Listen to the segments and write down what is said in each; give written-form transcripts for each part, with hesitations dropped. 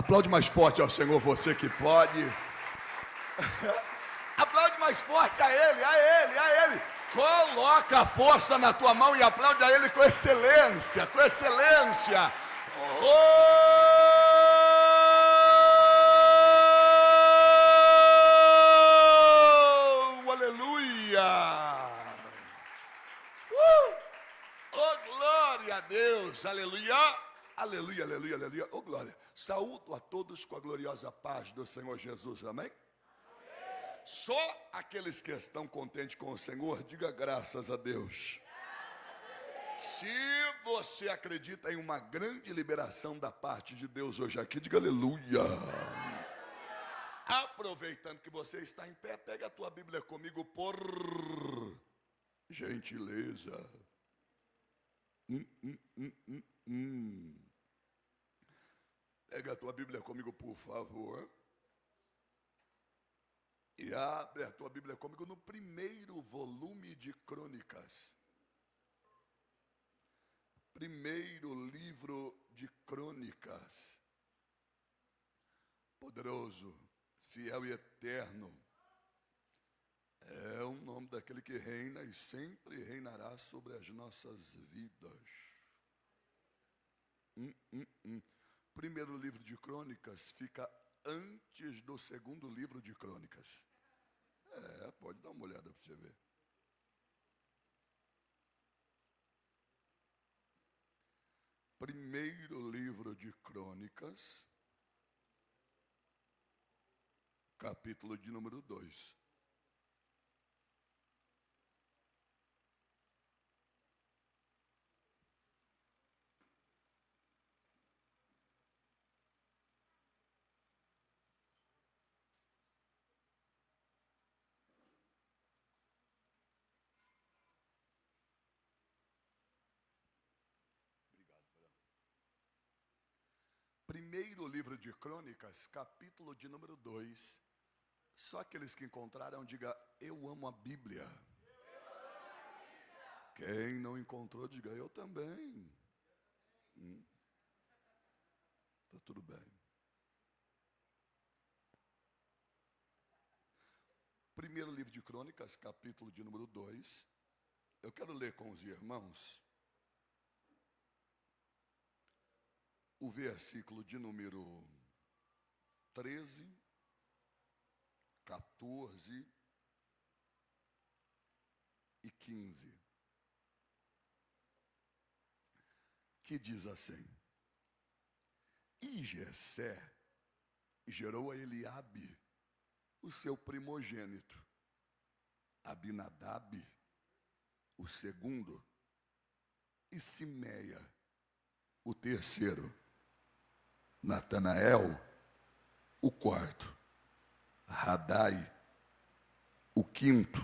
Aplaude mais forte ao Senhor, você que pode. Aplaude mais forte a Ele, a Ele, a Ele. Coloca a força na tua mão e aplaude a Ele com excelência, com excelência. Oh, aleluia. Oh, glória a Deus, aleluia. Aleluia, aleluia, aleluia. Oh, glória. Saúdo a todos com a gloriosa paz do Senhor Jesus, amém? Só aqueles que estão contentes com o Senhor, diga graças a Deus. Se você acredita em uma grande liberação da parte de Deus hoje aqui, diga aleluia. Aproveitando que você está em pé, pega a tua Bíblia comigo por gentileza. Pega a tua Bíblia comigo, por favor. E abre a tua Bíblia comigo no primeiro volume de Crônicas. Primeiro livro de Crônicas. Poderoso, fiel e eterno. É o nome daquele que reina e sempre reinará sobre as nossas vidas. Primeiro livro de Crônicas fica antes do segundo livro de Crônicas. Pode dar uma olhada para você ver. Primeiro livro de Crônicas, capítulo de número 2. Primeiro livro de Crônicas, capítulo de número 2. Só aqueles que encontraram, diga, eu amo a Bíblia. Quem não encontrou, diga, eu também. Tá tudo bem. Primeiro livro de Crônicas, capítulo de número 2. Eu quero ler com os irmãos o versículo de número 13, 14 e 15, que diz assim: E Jessé gerou a Eliabe, o seu primogênito, Abinadab, o segundo, e Simeia, o terceiro, Natanael, o quarto, Radai, o quinto,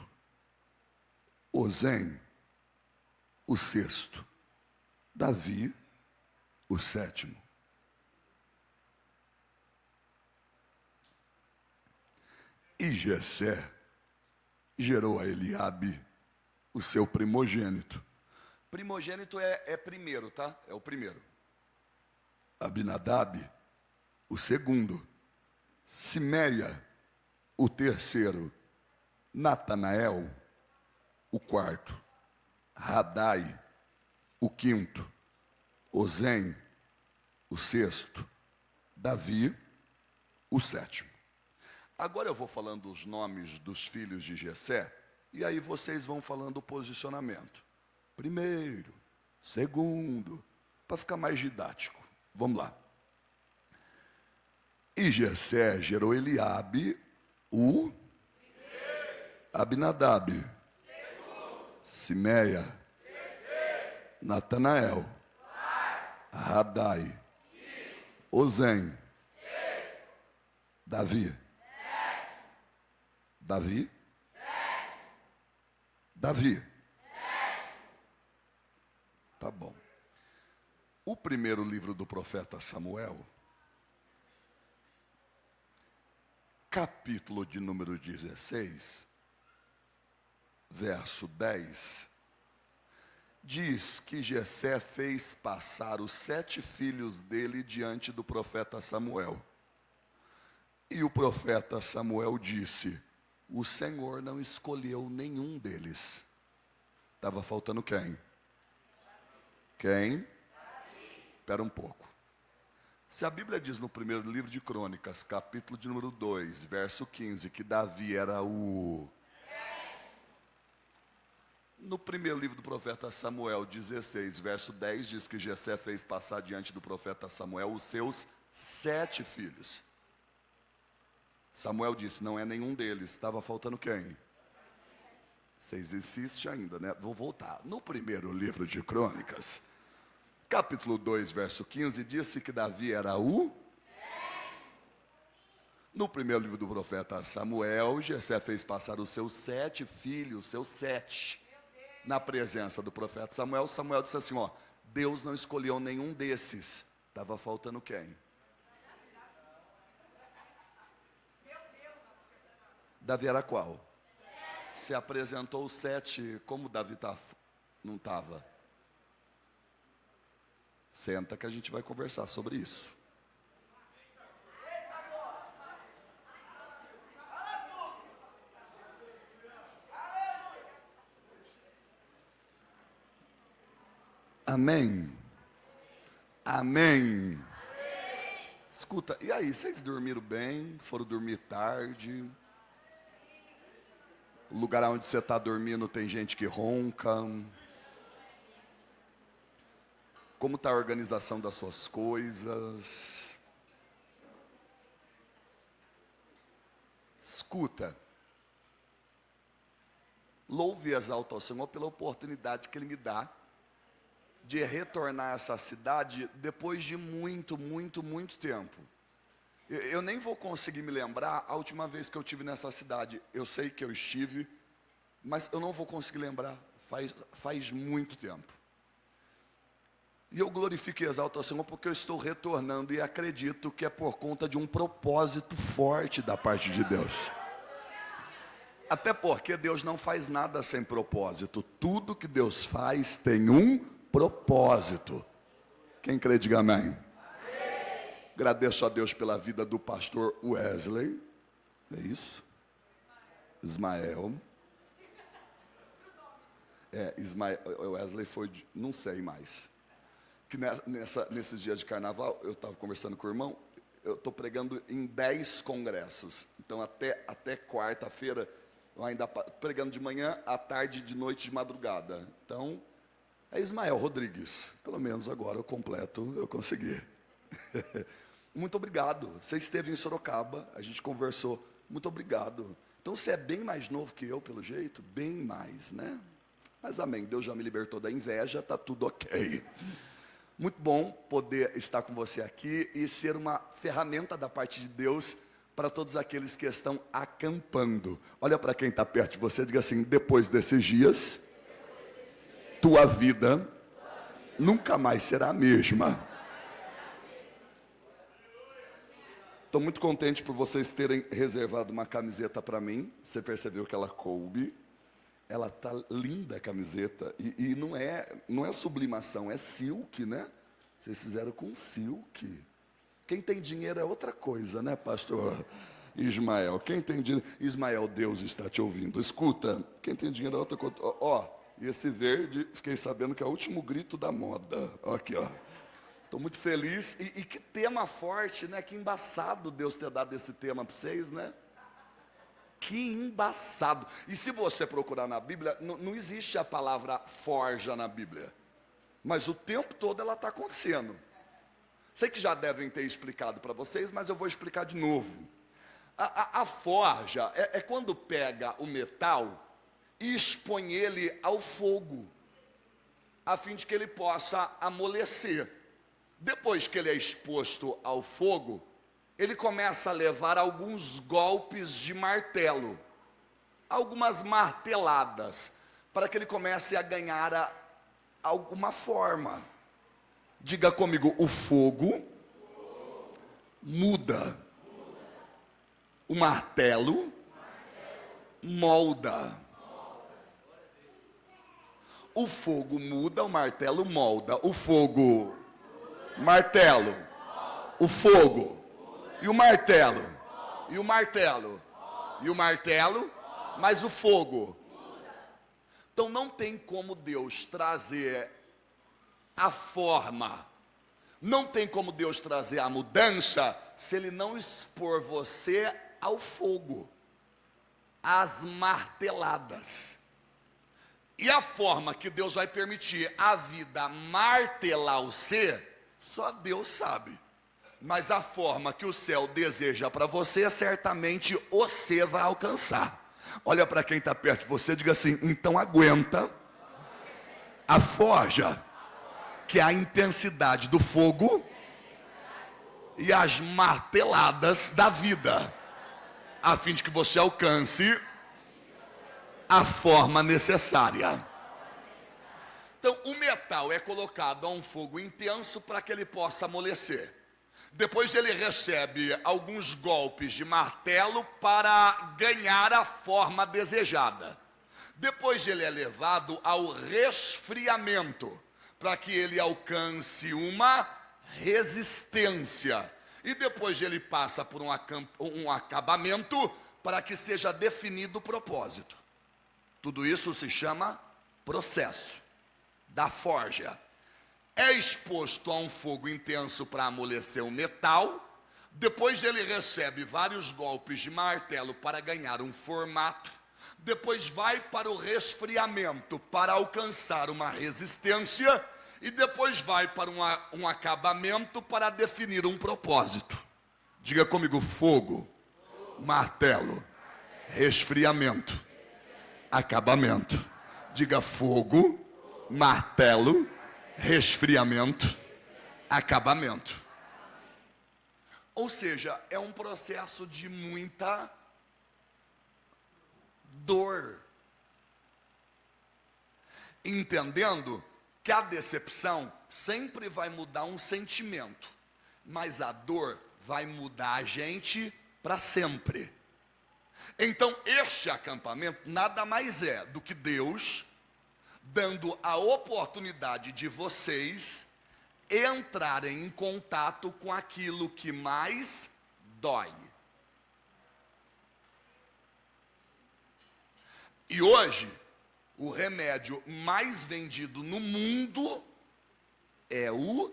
Ozem, o sexto, Davi, o sétimo. E Jessé gerou a Eliabe, o seu primogênito. Primogênito é primeiro, tá? É o primeiro. Abinadab, o segundo. Simeia, o terceiro. Natanael, o quarto. Radai, o quinto. Ozem, o sexto. Davi, o sétimo. Agora eu vou falando os nomes dos filhos de Jessé, e aí vocês vão falando o posicionamento. Primeiro, segundo, para ficar mais didático. Vamos lá. E Jessé gerou Eliabe, o Abinadab, Simeia, Natanael, Radai, Ozem, Davi. Davi? Davi. Tá bom. O primeiro livro do profeta Samuel, capítulo de número 16, verso 10, diz que Jessé fez passar os 7 filhos dele diante do profeta Samuel. E o profeta Samuel disse: o Senhor não escolheu nenhum deles. Estava faltando quem? Quem? Espera um pouco. Se a Bíblia diz no primeiro livro de Crônicas, capítulo de número 2, verso 15, que Davi era o... No primeiro livro do profeta Samuel, 16, verso 10, diz que Jessé fez passar diante do profeta Samuel os seus 7 filhos. Samuel disse: não é nenhum deles. Estava faltando quem? Vocês insistem ainda, né? Vou voltar. No primeiro livro de Crônicas, capítulo 2, verso 15, disse que Davi era o... No primeiro livro do profeta Samuel, Jessé fez passar os seus 7 filhos, seus 7, na presença do profeta Samuel. Samuel disse assim, ó: Deus não escolheu nenhum desses. Estava faltando quem? Davi era qual? Se apresentou os 7, como Davi não estava? Senta que a gente vai conversar sobre isso. Amém? Amém? Escuta, e aí, vocês dormiram bem? Foram dormir tarde? O lugar onde você está dormindo tem gente que ronca? Como está a organização das suas coisas? Escuta, louve e exalta ao Senhor pela oportunidade que Ele me dá de retornar a essa cidade depois de muito tempo. Eu nem vou conseguir me lembrar a última vez que eu estive nessa cidade. Eu sei que eu estive, mas eu não vou conseguir lembrar. Faz muito tempo. E eu glorifico e exalto ao Senhor porque eu estou retornando e acredito que é por conta de um propósito forte da parte de Deus. Até porque Deus não faz nada sem propósito. Tudo que Deus faz tem um propósito. Quem crê, diga amém. Agradeço a Deus pela vida do pastor Wesley. É isso? Ismael. Ismael. Wesley foi, não sei mais. Que nesses dias de carnaval, eu estava conversando com o irmão, eu estou pregando em 10 congressos. Então até quarta-feira, eu ainda pregando de manhã, à tarde, de noite, de madrugada. Então, é Ismael Rodrigues. Pelo menos agora eu completo, eu consegui. Muito obrigado. Você esteve em Sorocaba, a gente conversou. Muito obrigado. Então você é bem mais novo que eu, pelo jeito? Bem mais, né? Mas amém, Deus já me libertou da inveja, está tudo ok. Muito bom poder estar com você aqui e ser uma ferramenta da parte de Deus para todos aqueles que estão acampando. Olha para quem está perto de você e diga assim: depois desses dias, tua vida nunca mais será a mesma. Estou muito contente por vocês terem reservado uma camiseta para mim. Você percebeu que ela coube. Ela tá linda a camiseta. E não é sublimação, é silk, né? Vocês fizeram com silk. Quem tem dinheiro é outra coisa, né, pastor Ismael? Quem tem dinheiro... Ismael, Deus está te ouvindo. Escuta, quem tem dinheiro é outra coisa. Ó, e esse verde, fiquei sabendo que é o último grito da moda. Ó, aqui, ó. Estou muito feliz. E que tema forte, né? Que embaçado Deus ter dado esse tema para vocês, né? Que embaçado. E se você procurar na Bíblia, não existe a palavra forja na Bíblia. Mas o tempo todo ela está acontecendo. Sei que já devem ter explicado para vocês, mas eu vou explicar de novo. A forja é quando pega o metal e expõe ele ao fogo, a fim de que ele possa amolecer. Depois que ele é exposto ao fogo, ele começa a levar alguns golpes de martelo, algumas marteladas, para que ele comece a ganhar alguma forma. Diga comigo: o fogo muda, o martelo molda. O fogo muda, o martelo molda. O fogo, martelo, o fogo, e o martelo, e o martelo, e o martelo, mas o fogo. Então não tem como Deus trazer a forma, não tem como Deus trazer a mudança, se Ele não expor você ao fogo, às marteladas. E a forma que Deus vai permitir a vida martelar o ser, só Deus sabe. Mas a forma que o céu deseja para você, certamente você vai alcançar. Olha para quem está perto de você e diga assim: então aguenta a forja, que é a intensidade do fogo e as marteladas da vida, a fim de que você alcance a forma necessária. Então o metal é colocado a um fogo intenso para que ele possa amolecer. Depois ele recebe alguns golpes de martelo para ganhar a forma desejada. Depois ele é levado ao resfriamento, para que ele alcance uma resistência. E depois ele passa por um acabamento, para que seja definido o propósito. Tudo isso se chama processo da forja. É exposto a um fogo intenso para amolecer o metal. Depois ele recebe vários golpes de martelo para ganhar um formato. Depois vai para o resfriamento para alcançar uma resistência. E depois vai para um acabamento para definir um propósito. Diga comigo: fogo, martelo, resfriamento, acabamento. Diga: fogo, martelo, resfriamento, acabamento. Ou seja, é um processo de muita dor. Entendendo que a decepção sempre vai mudar um sentimento, mas a dor vai mudar a gente para sempre. Então este acampamento nada mais é do que Deus dando a oportunidade de vocês entrarem em contato com aquilo que mais dói. E hoje, o remédio mais vendido no mundo é o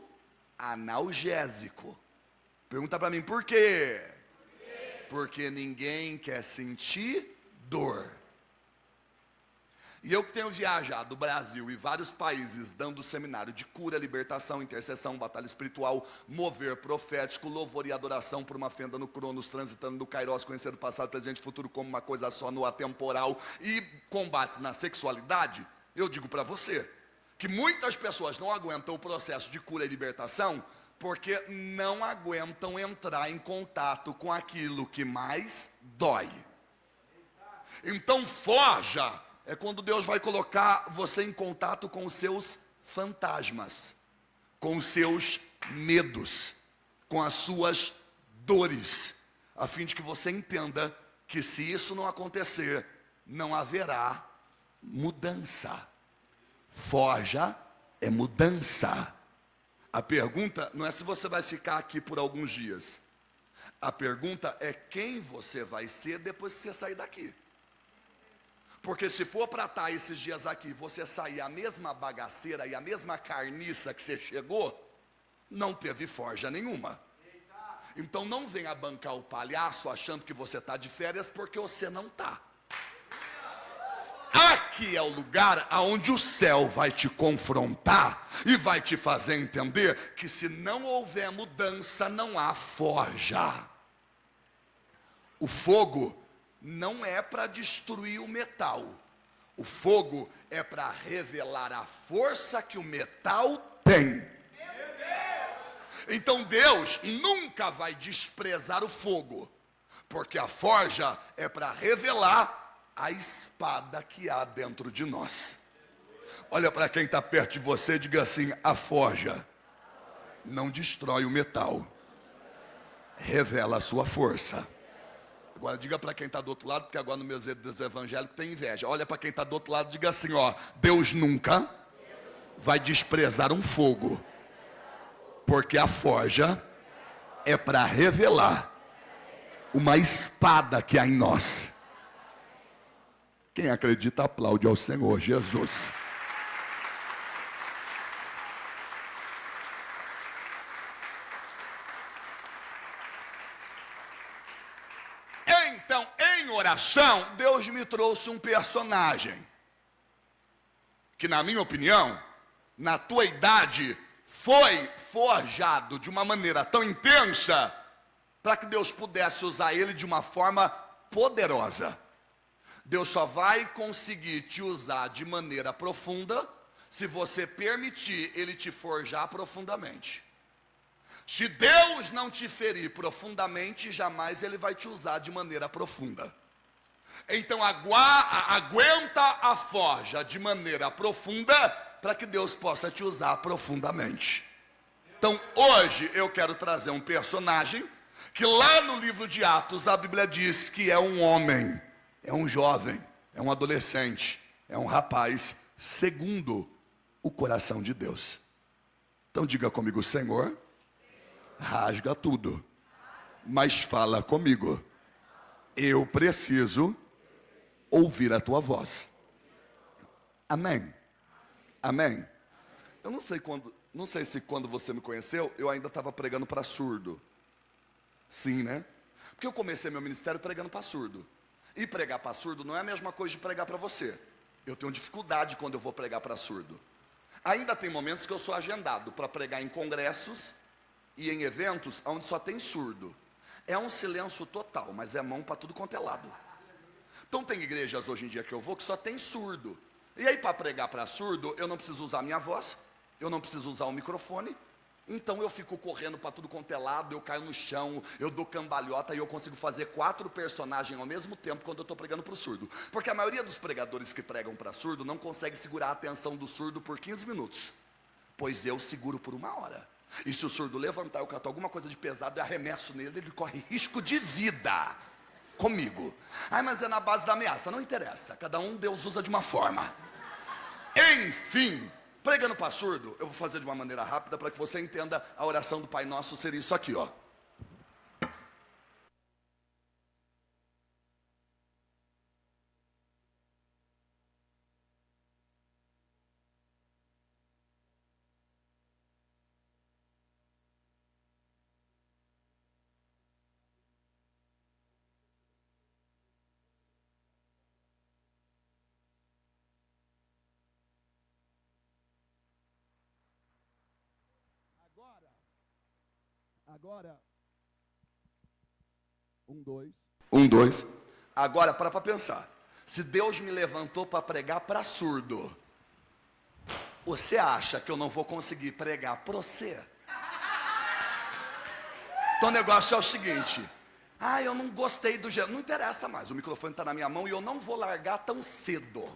analgésico. Pergunta para mim, por quê? Porque ninguém quer sentir dor. E eu que tenho viajado o Brasil e vários países dando seminário de cura, libertação, intercessão, batalha espiritual, mover profético, louvor e adoração por uma fenda no Cronos, transitando no Kairos, conhecendo o passado, presente e futuro como uma coisa só no atemporal, e combates na sexualidade, eu digo para você que muitas pessoas não aguentam o processo de cura e libertação porque não aguentam entrar em contato com aquilo que mais dói. Então forja é quando Deus vai colocar você em contato com os seus fantasmas, com os seus medos, com as suas dores, a fim de que você entenda que se isso não acontecer, não haverá mudança. Forja é mudança. A pergunta não é se você vai ficar aqui por alguns dias. A pergunta é quem você vai ser depois que você sair daqui. Porque se for para estar esses dias aqui, você sair a mesma bagaceira e a mesma carniça que você chegou, não teve forja nenhuma. Então não venha bancar o palhaço achando que você está de férias, porque você não está. Aqui é o lugar onde o céu vai te confrontar e vai te fazer entender que se não houver mudança, não há forja. O fogo não é para destruir o metal. O fogo é para revelar a força que o metal tem. Então Deus nunca vai desprezar o fogo, porque a forja é para revelar a espada que há dentro de nós. Olha para quem está perto de você e diga assim: a forja não destrói o metal, revela a sua força. Agora diga para quem está do outro lado, porque agora no meu dos evangélicos tem inveja. Olha para quem está do outro lado e diga assim, ó: Deus nunca vai desprezar um fogo, porque a forja é para revelar uma espada que há em nós. Quem acredita aplaude ao Senhor Jesus. Então, em oração, Deus me trouxe um personagem que, na minha opinião, na tua idade, foi forjado de uma maneira tão intensa para que Deus pudesse usar ele de uma forma poderosa. Deus só vai conseguir te usar de maneira profunda se você permitir ele te forjar profundamente. Se Deus não te ferir profundamente, jamais ele vai te usar de maneira profunda. Então aguenta a forja de maneira profunda para que Deus possa te usar profundamente. Então hoje eu quero trazer um personagem que lá no livro de Atos a Bíblia diz que é um homem, é um jovem, é um adolescente, é um rapaz segundo o coração de Deus. Então diga comigo: Senhor, rasga tudo, mas fala comigo. Eu preciso ouvir a tua voz. Amém. Amém. Eu não sei se quando você me conheceu, eu ainda estava pregando para surdo. Sim, né? Porque eu comecei meu ministério pregando para surdo. E pregar para surdo não é a mesma coisa de pregar para você. Eu tenho dificuldade quando eu vou pregar para surdo. Ainda tem momentos que eu sou agendado para pregar em congressos e em eventos onde só tem surdo. É um silêncio total, mas é mão para tudo quanto é lado. Então tem igrejas hoje em dia que eu vou que só tem surdo. E aí para pregar para surdo, eu não preciso usar a minha voz, eu não preciso usar o microfone. Então eu fico correndo para tudo quanto é lado, eu caio no chão, eu dou cambalhota e eu consigo fazer 4 personagens ao mesmo tempo quando eu estou pregando para o surdo. Porque a maioria dos pregadores que pregam para surdo não consegue segurar a atenção do surdo por 15 minutos. Pois eu seguro por 1 hora. E se o surdo levantar, eu cato alguma coisa de pesado e arremesso nele, ele corre risco de vida comigo. Mas é na base da ameaça, não interessa. Cada um Deus usa de uma forma. Enfim, pregando para surdo, eu vou fazer de uma maneira rápida para que você entenda. A oração do Pai Nosso seria isso aqui, ó. Agora. 1, 2. 1, 2. Agora, para pensar. Se Deus me levantou para pregar para surdo, você acha que eu não vou conseguir pregar para você? Então o negócio é o seguinte: eu não gostei do jeito. Não interessa mais, o microfone está na minha mão e eu não vou largar tão cedo.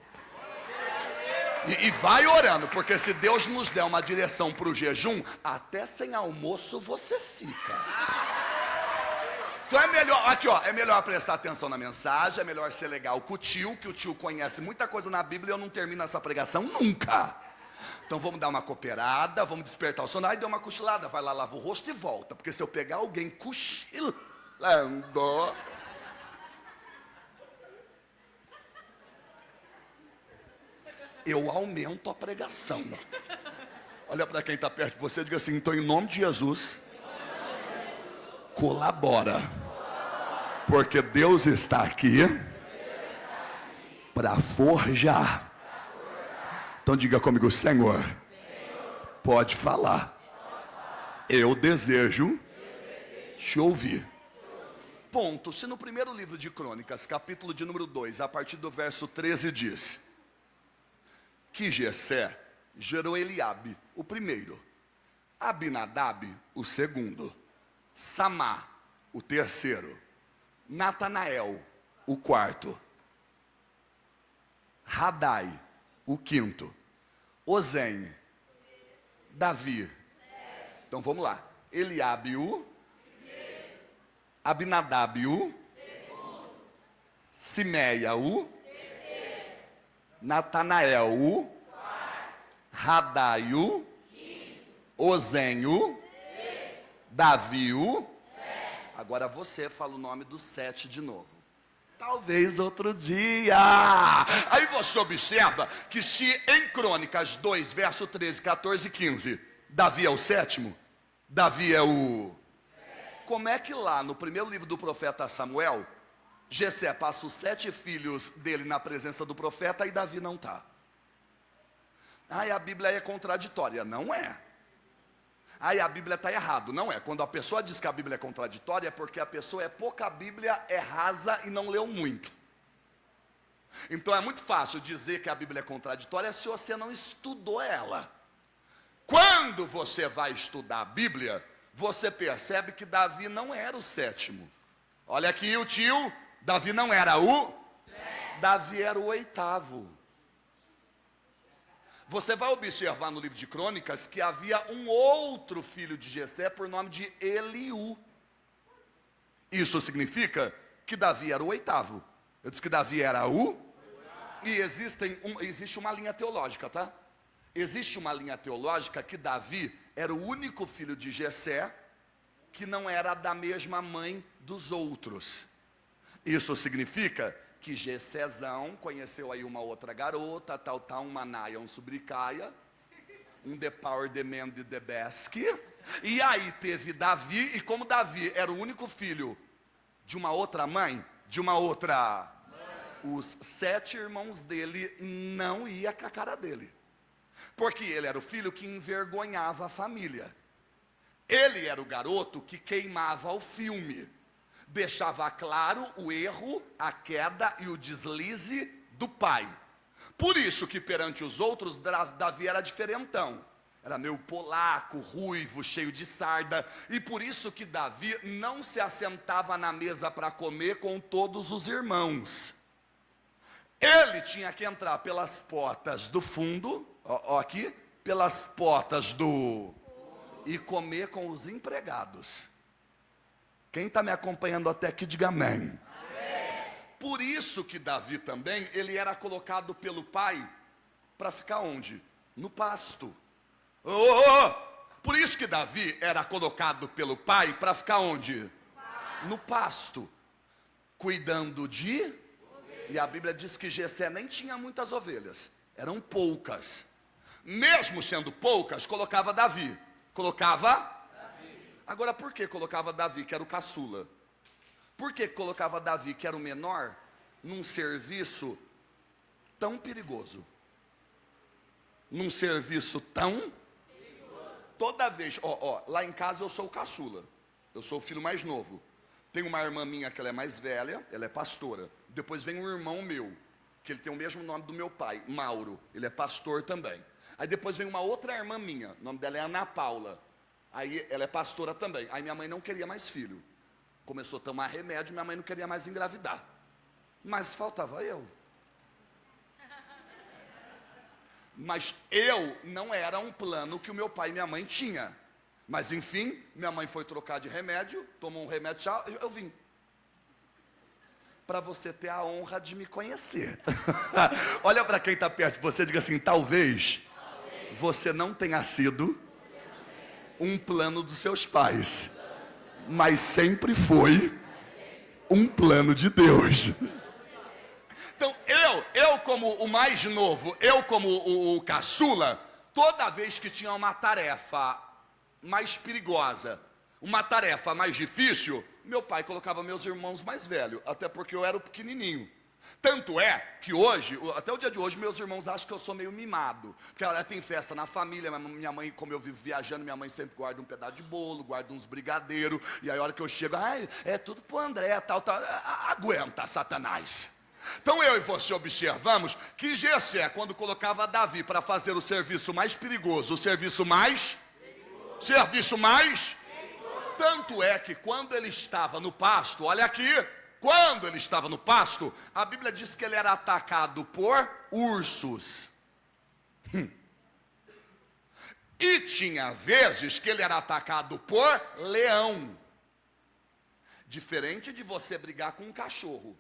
E vai orando, porque se Deus nos der uma direção para o jejum, até sem almoço você fica. Então é melhor, aqui ó, é melhor prestar atenção na mensagem, é melhor ser legal com o tio, que o tio conhece muita coisa na Bíblia e eu não termino essa pregação nunca. Então vamos dar uma cooperada, vamos despertar o sono, aí deu uma cochilada, vai lá, lava o rosto e volta, porque se eu pegar alguém cochilando, eu aumento a pregação. Olha para quem está perto de você e diga assim: então em nome de Jesus, colabora, porque Deus está aqui para forjar. Então diga comigo: Senhor, pode falar, eu desejo te ouvir. Ponto. Se no primeiro livro de Crônicas, capítulo de número 2, a partir do verso 13 diz que Jessé gerou Eliabe, o primeiro, Abinadab, o segundo, Samá, o terceiro, Natanael, o quarto, Radai, o quinto, Ozem, Davi. Então vamos lá. Eliabe o, Abinadab o, Simeia, o terceiro. Natanael, o quarto. Radai, o quinto. Ozen, o sexto. Davi, o sétimo. Agora você fala o nome do 7 de novo. Talvez outro dia. Aí você observa que se em Crônicas 2, verso 13, 14 e 15, Davi é o 7º, Davi é o... Como é que lá no primeiro livro do profeta Samuel, Jessé passa os 7 filhos dele na presença do profeta e Davi não está? Aí a Bíblia é contraditória. Não é. Aí a Bíblia está errado. Não é. Quando a pessoa diz que a Bíblia é contraditória, é porque a pessoa é pouca Bíblia, é rasa e não leu muito. Então é muito fácil dizer que a Bíblia é contraditória se você não estudou ela. Quando você vai estudar a Bíblia, você percebe que Davi não era o 7º. Olha aqui o tio, Davi não era o 7º. Davi era o 8º. Você vai observar no livro de Crônicas que havia um outro filho de Jessé por nome de Eliú. Isso significa que Davi era o 8º. Eu disse que Davi era o... E existe uma linha teológica, tá? Existe uma linha teológica que Davi era o único filho de Jessé que não era da mesma mãe dos outros. Isso significa que Gessézão conheceu aí uma outra garota, tal, um Manaia, um Subricaia, um The Power, The Man, The Best. E aí teve Davi, e como Davi era o único filho de uma outra mãe, de uma outra... Os 7 irmãos dele não iam com a cara dele. Porque ele era o filho que envergonhava a família. Ele era o garoto que queimava o filme. Deixava claro o erro, a queda e o deslize do pai. Por isso que perante os outros, Davi era diferentão. Era meio polaco, ruivo, cheio de sarda. E por isso que Davi não se assentava na mesa para comer com todos os irmãos. Ele tinha que entrar pelas portas do fundo, ó aqui, pelas portas do... E comer com os empregados. Quem está me acompanhando até aqui, diga amém. Amém. Por isso que Davi também, ele era colocado pelo pai para ficar onde? No pasto. Por isso que Davi era colocado pelo pai para ficar onde? No pasto. Cuidando de... E a Bíblia diz que Jessé nem tinha muitas ovelhas. Eram poucas. Mesmo sendo poucas, colocava Davi. Colocava... Agora, por que colocava Davi, que era o caçula? Por que colocava Davi, que era o menor, num serviço tão perigoso? Num serviço tão... Toda vez, lá em casa eu sou o caçula. Eu sou o filho mais novo. Tem uma irmã minha que ela é mais velha, ela é pastora. Depois vem um irmão meu, que ele tem o mesmo nome do meu pai, Mauro. Ele é pastor também. Aí depois vem uma outra irmã minha, o nome dela é Ana Paula. Aí ela é pastora também. Aí minha mãe não queria mais filho. Começou a tomar remédio, minha mãe não queria mais engravidar. Mas faltava eu. Mas eu não era um plano que o meu pai e minha mãe tinham. Mas enfim, minha mãe foi trocar de remédio, tomou um remédio, tchau, eu vim. Para você ter a honra de me conhecer. Olha para quem está perto de você e diga assim, talvez você não tenha sido um plano dos seus pais, mas sempre foi um plano de Deus. Então eu como o mais novo, eu como o caçula, toda vez que tinha uma tarefa mais perigosa, uma tarefa mais difícil, meu pai colocava meus irmãos mais velhos, até porque eu era o pequenininho. Tanto é que hoje, até o dia de hoje, meus irmãos acham que eu sou meio mimado. Porque ela tem festa na família, minha mãe, como eu vivo viajando, minha mãe sempre guarda um pedaço de bolo, guarda uns brigadeiros. E aí a hora que eu chego, é tudo pro André, tal. Aguenta, Satanás. Então eu e você observamos que Jessé, quando colocava Davi para fazer o serviço mais perigoso, o serviço mais... Tanto é que quando ele estava no pasto, olha aqui... Quando ele estava no pasto, a Bíblia diz que ele era atacado por ursos. E tinha vezes que ele era atacado por leão. Diferente de você brigar com um cachorro.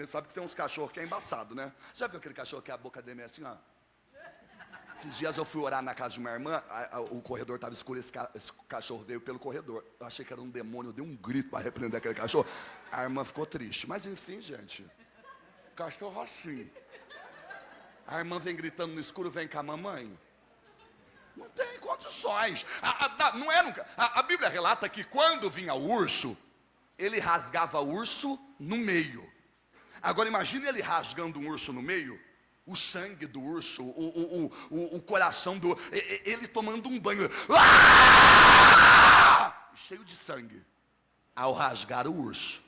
Sabe que tem uns cachorros que é embaçado, né? Já viu aquele cachorro que a boca dele é assim, ó? Esses dias eu fui orar na casa de uma irmã, o corredor estava escuro, esse cachorro veio pelo corredor. Eu achei que era um demônio, eu dei um grito para repreender aquele cachorro. A irmã ficou triste. Mas enfim, gente, cachorro assim. A irmã vem gritando no escuro, vem com a mamãe. Não tem condições. Não é nunca. A Bíblia relata que quando vinha o urso, ele rasgava o urso no meio. Agora imagine ele rasgando um urso no meio, o sangue do urso, o coração do... Ele tomando um banho, cheio de sangue, ao rasgar o urso.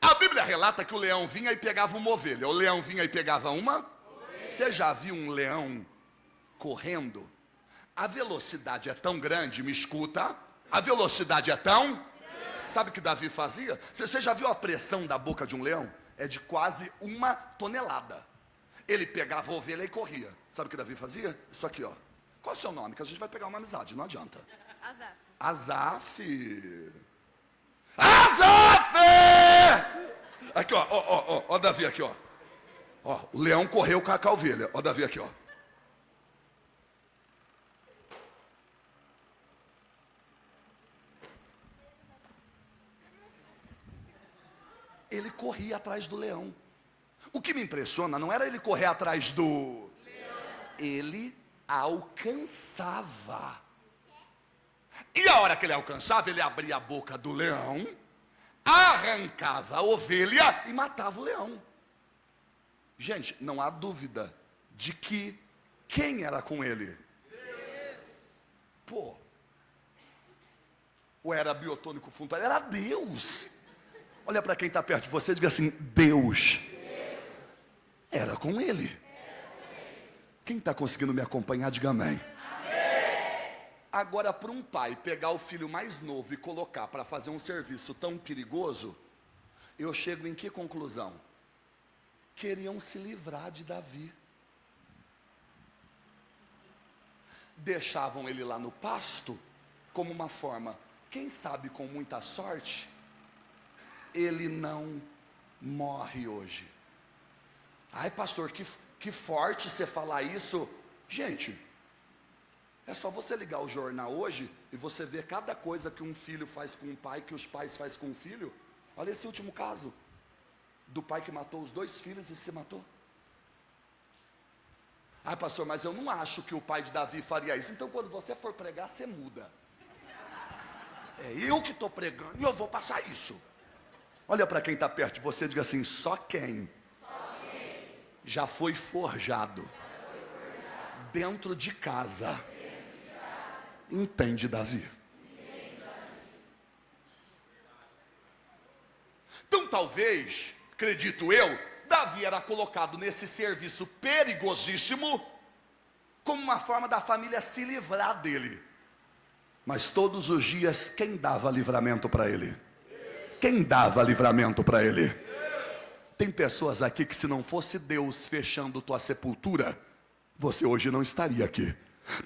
A Bíblia relata que o leão vinha e pegava uma ovelha. O leão vinha e pegava uma... Você já viu um leão correndo? A velocidade é tão grande, me escuta, a velocidade é tão... Sabe o que Davi fazia? Você já viu a pressão da boca de um leão? É de quase 1 tonelada. Ele pegava a ovelha e corria. Sabe o que Davi fazia? Isso aqui, ó. Qual é o seu nome? Que a gente vai pegar uma amizade, não adianta. Asaf. Asaf! Aqui, ó, Davi, aqui, ó. Ó, o leão correu com a ovelha. Ó, Davi, aqui, ó. Ele corria atrás do leão. O que me impressiona não era ele correr atrás do leão. Ele alcançava. E a hora que ele alcançava, ele abria a boca do leão, arrancava a ovelha e matava o leão. Gente, não há dúvida de que quem era com ele? Pô, ou era biotônico fundiário? Era Deus. Olha para quem está perto de você e diga assim: Deus era com ele. Quem está conseguindo me acompanhar, diga amém. Agora, para um pai pegar o filho mais novo e colocar para fazer um serviço tão perigoso, eu chego em que conclusão? Queriam se livrar de Davi. Deixavam ele lá no pasto, como uma forma, quem sabe com muita sorte, ele não morre hoje. Ai, pastor, que forte você falar isso. Gente, é só você ligar o jornal hoje e você ver cada coisa que um filho faz com um pai, que os pais fazem com um filho. Olha esse último caso, do pai que matou os 2 filhos e se matou. Ai, pastor, mas eu não acho que o pai de Davi faria isso. Então quando você for pregar, você muda. É eu que estou pregando e eu vou passar isso. Olha para quem está perto de você e diga assim: só quem já foi forjado dentro de casa entende Davi. Então talvez, acredito eu, Davi era colocado nesse serviço perigosíssimo como uma forma da família se livrar dele. Mas todos os dias quem dava livramento para ele? Quem dava livramento para ele? Tem pessoas aqui que se não fosse Deus fechando tua sepultura, você hoje não estaria aqui.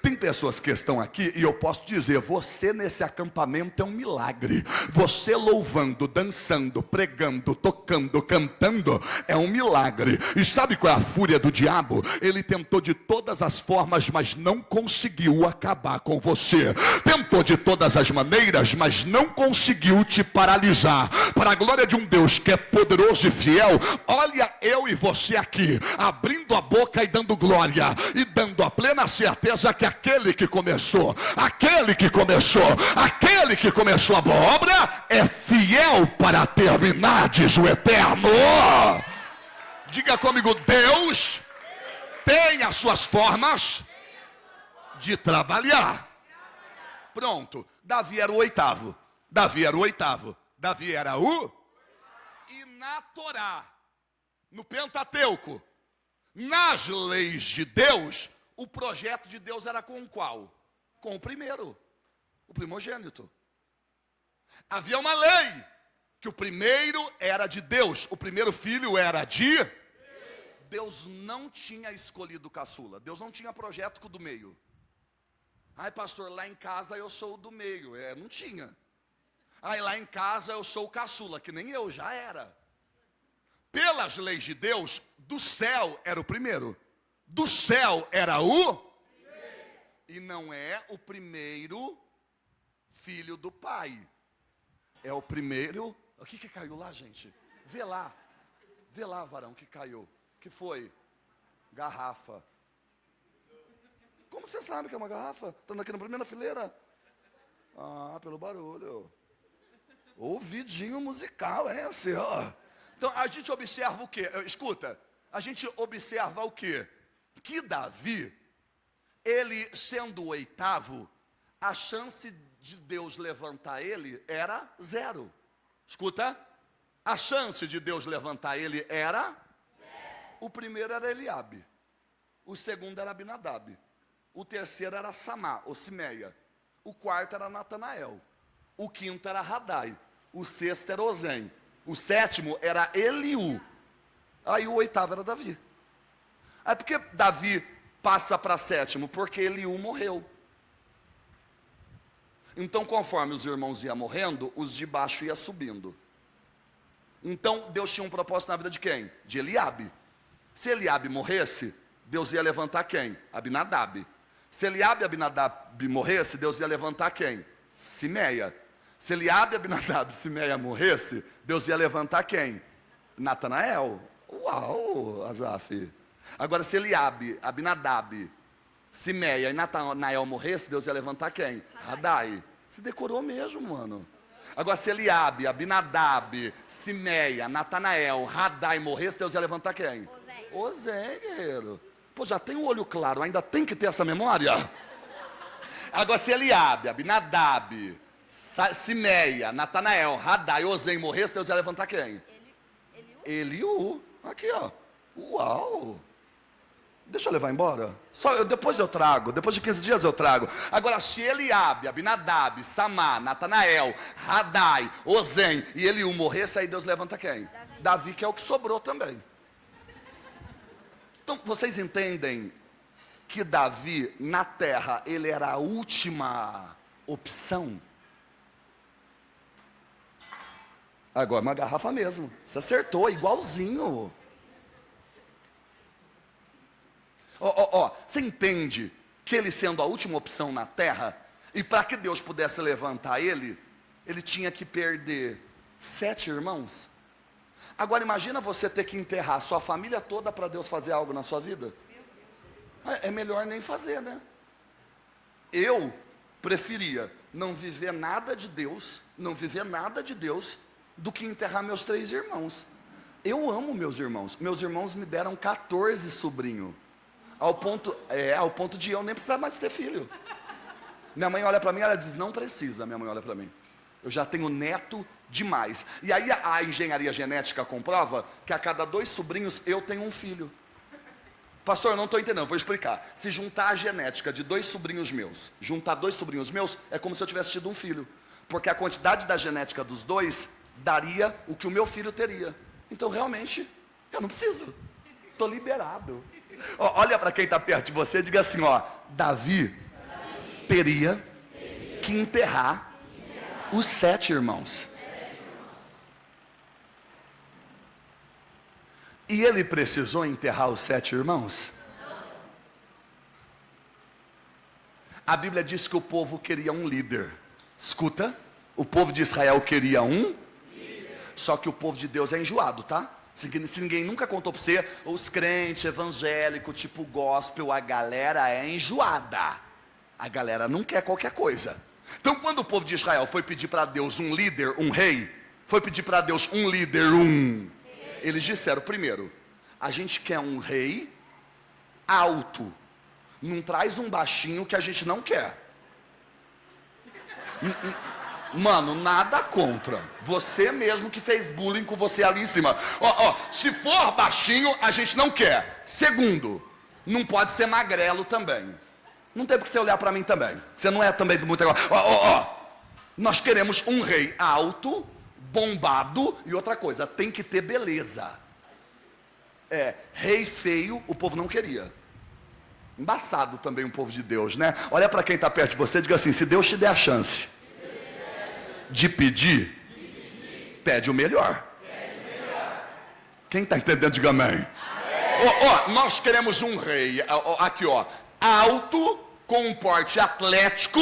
Tem pessoas que estão aqui e eu posso dizer, você nesse acampamento é um milagre. Você louvando, dançando, pregando, tocando, cantando, é um milagre. E sabe qual é a fúria do diabo? Ele tentou de todas as formas, mas não conseguiu acabar com você. Tentou de todas as maneiras, mas não conseguiu te paralisar. Para a glória de um Deus que é poderoso e fiel, olha eu e você aqui, abrindo a boca e dando glória, e dando a plena certeza que aquele que começou a boa obra é fiel para terminar, diz o Eterno. Diga comigo: Deus tem as suas formas de trabalhar. Pronto, Davi era o oitavo. E na Torá, no Pentateuco, nas leis de Deus, o projeto de Deus era com qual? Com o primeiro, o primogênito. Havia uma lei, que o primeiro era de Deus, o primeiro filho era de Deus. Não tinha escolhido o caçula, Deus não tinha projeto com o do meio. Ai, pastor, lá em casa eu sou o do meio. Não tinha. Ai, lá em casa eu sou o caçula, que nem eu, já era. pelas leis de Deus, do céu era o primeiro. Do céu era o primeiro. E não é o primeiro filho do pai. É o primeiro. O que caiu lá, gente? Vê lá, varão, que caiu. Que foi? Garrafa. Como você sabe que é uma garrafa? Estando aqui na primeira fileira? Ah, pelo barulho. Ouvidinho musical é esse, ó. Então a gente observa o quê? Escuta, a gente observa o quê? Que Davi, ele sendo o oitavo, a chance de Deus levantar ele era 0. Escuta, a chance de Deus levantar ele era 0. O primeiro era Eliabe, o segundo era Abinadab, o terceiro era Samá, ou Simeia, o quarto era Natanael, o quinto era Radai, o sexto era Ozem, o sétimo era Eliú, aí o oitavo era Davi. Aí por que Davi passa para sétimo? Porque Eliú morreu. Então conforme os irmãos iam morrendo, os de baixo iam subindo. Então Deus tinha um propósito na vida de quem? De Eliabe. Se Eliabe morresse, Deus ia levantar quem? Abinadab. Se Eliabe e Abinadab morresse, Deus ia levantar quem? Simeia. Se Eliabe, Abinadab e Simeia morresse, Deus ia levantar quem? Natanael. Uau, Asaf. Agora se Eliabe, Abinadab, Simeia e Natanael morresse, Deus ia levantar quem? Radai. Você decorou mesmo, mano. Agora se Eliabe, Abinadab, Simeia, Natanael, Radai morresse, Deus ia levantar quem? Ozem, guerreiro. Pô, já tem o olho claro, ainda tem que ter essa memória? Agora se Eliabe, Abinadab, Simeia, Natanael, Radai, Ozem morresse, Deus ia levantar quem? Eliú. Aqui, ó. Uau. Deixa eu levar embora? Depois eu trago, depois de 15 dias eu trago. Agora, se Eliabe, Abinadab, Samá, Natanael, Radai, Ozem e Eliú morresse, aí Deus levanta quem? Davi, que é o que sobrou também. Então, vocês entendem que Davi, na terra, ele era a última opção? Agora, uma garrafa mesmo. Você acertou, igualzinho. Você entende que ele sendo a última opção na terra, e para que Deus pudesse levantar ele, ele tinha que perder 7 irmãos? Agora imagina você ter que enterrar sua família toda para Deus fazer algo na sua vida. É melhor nem fazer, né? Eu preferia não viver nada de Deus, do que enterrar meus 3 irmãos. Eu amo meus irmãos. Meus irmãos me deram 14 sobrinhos. Ao ponto de eu nem precisar mais ter filho. Minha mãe olha para mim, ela diz, não precisa, minha mãe olha para mim. Eu já tenho neto demais. E aí a engenharia genética comprova que a cada 2 sobrinhos eu tenho um filho. Pastor, eu não estou entendendo, vou explicar. Se juntar a genética de 2 sobrinhos meus, é como se eu tivesse tido um filho. Porque a quantidade da genética dos 2 daria o que o meu filho teria. Então realmente, eu não preciso. Estou liberado. Olha para quem está perto de você e diga assim, Davi teria que enterrar os 7 irmãos. E ele precisou enterrar os 7 irmãos? A Bíblia diz que o povo queria um líder. Escuta, o povo de Israel queria um líder. Só que o povo de Deus é enjoado, tá? Se ninguém nunca contou para você, os crentes evangélicos, tipo gospel, a galera é enjoada. A galera não quer qualquer coisa. Então quando o povo de Israel foi pedir para Deus um líder, um rei, foi pedir para Deus um líder, eles disseram, primeiro, a gente quer um rei alto. Não traz um baixinho que a gente não quer. Mano, nada contra. Você mesmo que fez bullying com você ali em cima. Se for baixinho, a gente não quer. Segundo, não pode ser magrelo também. Não tem porque você olhar para mim também. Você não é também do muito legal. Nós queremos um rei alto, bombado e outra coisa, tem que ter beleza. Rei feio, o povo não queria. Embaçado também o povo de Deus, né? Olha para quem está perto de você e diga assim, se Deus te der a chance de pedir, pede o melhor. Quem está entendendo, diga amém. Nós queremos um rei, aqui alto, com um porte atlético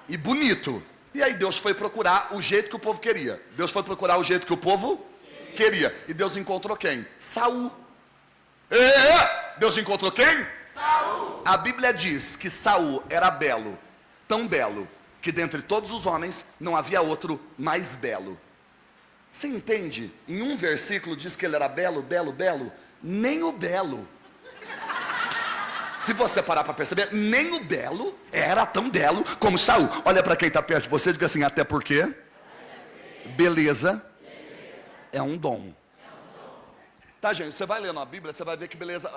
e bonito. E aí Deus foi procurar o jeito que o povo queria. Deus foi procurar o jeito que o povo queria. E Deus encontrou quem? Saul. Deus encontrou quem? Saul. A Bíblia diz que Saul era belo, tão belo, que dentre todos os homens não havia outro mais belo. Você entende? Em um versículo diz que ele era belo, belo, belo. Nem o belo. Se você parar para perceber, nem o belo era tão belo como Saul. Olha para quem está perto de você e diga assim: até porque beleza é um dom. Tá, gente? Você vai lendo a Bíblia, você vai ver que beleza.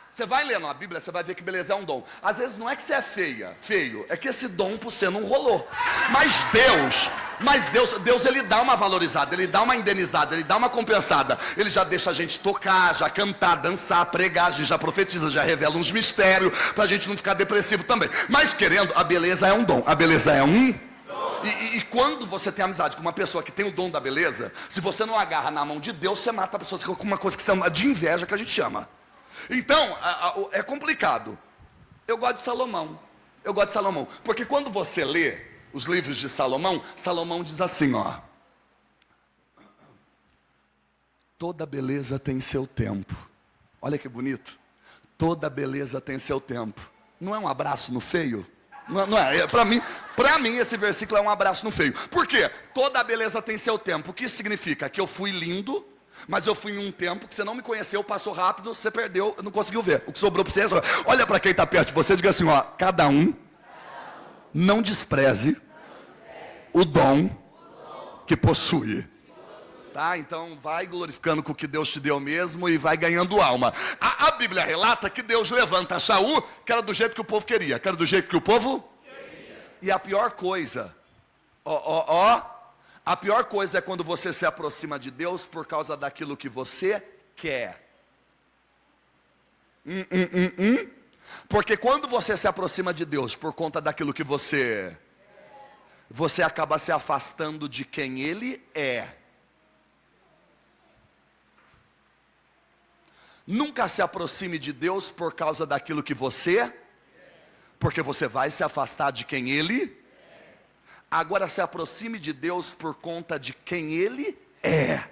Você vai lendo a Bíblia, você vai ver que beleza é um dom. Às vezes não é que você é feio, é que esse dom por você não rolou. Mas Deus ele dá uma valorizada, ele dá uma indenizada, ele dá uma compensada. Ele já deixa a gente tocar, já cantar, dançar, pregar, a gente já profetiza, já revela uns mistérios, pra gente não ficar depressivo também. Mas querendo, a beleza é um dom, a beleza é um dom. E quando você tem amizade com uma pessoa que tem o dom da beleza, se você não agarra na mão de Deus, você mata a pessoa com uma coisa que se chama de inveja, que a gente chama. Então, é complicado. Eu gosto de Salomão. Porque quando você lê os livros de Salomão, Salomão diz assim, toda beleza tem seu tempo. Olha que bonito. Toda beleza tem seu tempo. Não é um abraço no feio? Não é. Para mim esse versículo é um abraço no feio. Por quê? Toda beleza tem seu tempo. O que isso significa? Que eu fui lindo, mas eu fui em um tempo que você não me conheceu, passou rápido, você perdeu, não conseguiu ver. O que sobrou para você é só. Olha para quem está perto de você e diga assim, cada um não despreze o dom que possui. Tá? Então vai glorificando com o que Deus te deu mesmo e vai ganhando alma. A Bíblia relata que Deus levanta Saul, que era do jeito que o povo queria. Que era do jeito que o povo queria. E a pior coisa, a pior coisa é quando você se aproxima de Deus por causa daquilo que você quer. Porque quando você se aproxima de Deus por conta daquilo que você acaba se afastando de quem Ele é. Nunca se aproxime de Deus por causa daquilo que você, porque você vai se afastar de quem Ele. Agora se aproxime de Deus por conta de quem Ele é.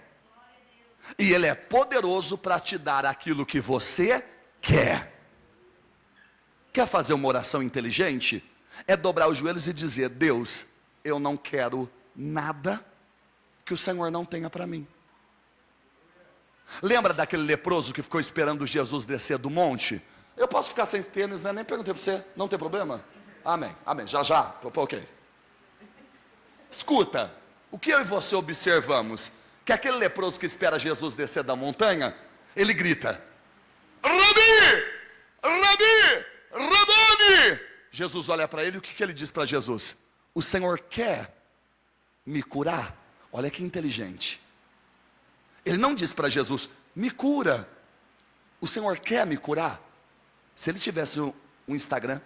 E Ele é poderoso para te dar aquilo que você quer. Quer fazer uma oração inteligente? É dobrar os joelhos e dizer: Deus, eu não quero nada que o Senhor não tenha para mim. Lembra daquele leproso que ficou esperando Jesus descer do monte? Eu posso ficar sem tênis, né? Nem perguntei para você, não tem problema? Amém, já, ok. Escuta, o que eu e você observamos? Que aquele leproso que espera Jesus descer da montanha, ele grita: Rabi, Rabi, Rabone! Jesus olha para ele, o que ele diz para Jesus? O Senhor quer me curar? Olha que inteligente. Ele não diz para Jesus: me cura. O Senhor quer me curar? Se ele tivesse um Instagram,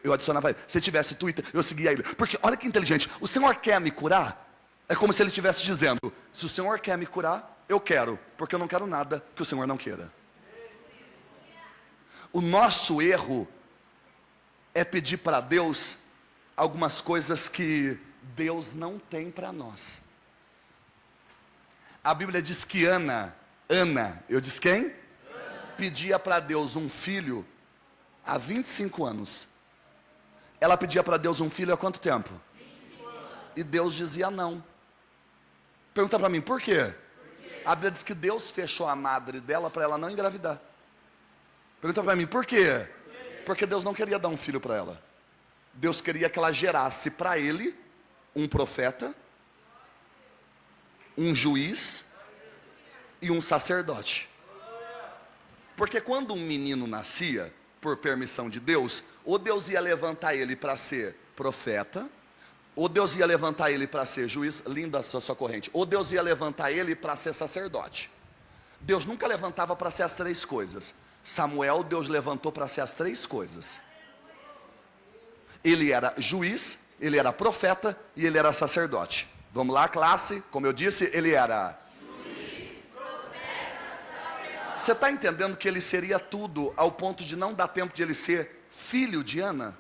eu adicionava ele. Se ele tivesse Twitter, eu seguia ele. Porque olha que inteligente. O Senhor quer me curar? É como se ele estivesse dizendo: se o Senhor quer me curar, eu quero. Porque eu não quero nada que o Senhor não queira. O nosso erro é pedir para Deus algumas coisas que Deus não tem para nós. A Bíblia diz que Ana, eu disse quem? Ana. Pedia para Deus um filho há 25 anos. Ela pedia para Deus um filho há quanto tempo? 25 anos. E Deus dizia não. Pergunta para mim, por quê? A Bíblia diz que Deus fechou a madre dela para ela não engravidar. Pergunta para mim, por quê? Porque Deus não queria dar um filho para ela. Deus queria que ela gerasse para ele um profeta, um juiz e um sacerdote. Porque quando um menino nascia, por permissão de Deus, ou Deus ia levantar ele para ser profeta, ou Deus ia levantar ele para ser juiz, linda a sua corrente, ou Deus ia levantar ele para ser sacerdote. Deus nunca levantava para ser as três coisas. Samuel, Deus levantou para ser as três coisas. Ele era juiz, ele era profeta e ele era sacerdote. Vamos lá, classe, como eu disse, ele era juiz, profeta Você está entendendo que ele seria tudo ao ponto de não dar tempo de ele ser filho de Ana?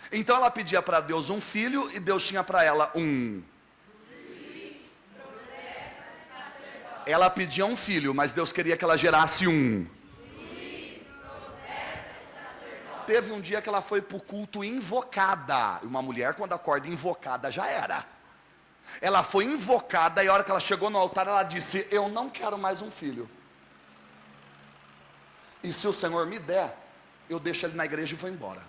Então ela pedia para Deus um filho e Deus tinha para ela um. Ela pedia um filho, mas Deus queria que ela gerasse um. Teve um dia que ela foi para o culto invocada. Uma mulher, quando acorda invocada, já era. Ela foi invocada e a hora que ela chegou no altar, ela disse: eu não quero mais um filho. E se o Senhor me der, eu deixo ele na igreja e vou embora.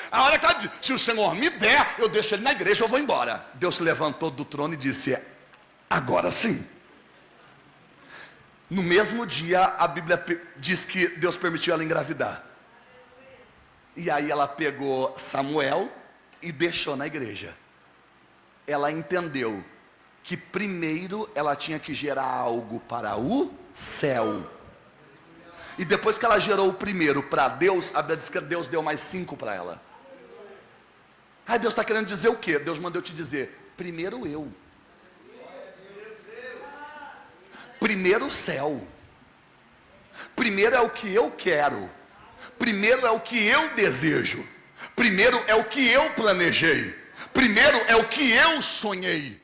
A hora que ela disse: se o Senhor me der, eu deixo ele na igreja e eu vou embora. Deus se levantou do trono e disse: agora sim. No mesmo dia, a Bíblia diz que Deus permitiu ela engravidar. E aí ela pegou Samuel e deixou na igreja. Ela entendeu que primeiro ela tinha que gerar algo para o céu. E depois que ela gerou o primeiro para Deus, a Bíblia diz que Deus deu mais 5 para ela. Aí Deus está querendo dizer o quê? Deus mandou te dizer: primeiro eu. Primeiro o céu. Primeiro é o que eu quero. Primeiro é o que eu desejo. Primeiro é o que eu planejei. Primeiro é o que eu sonhei.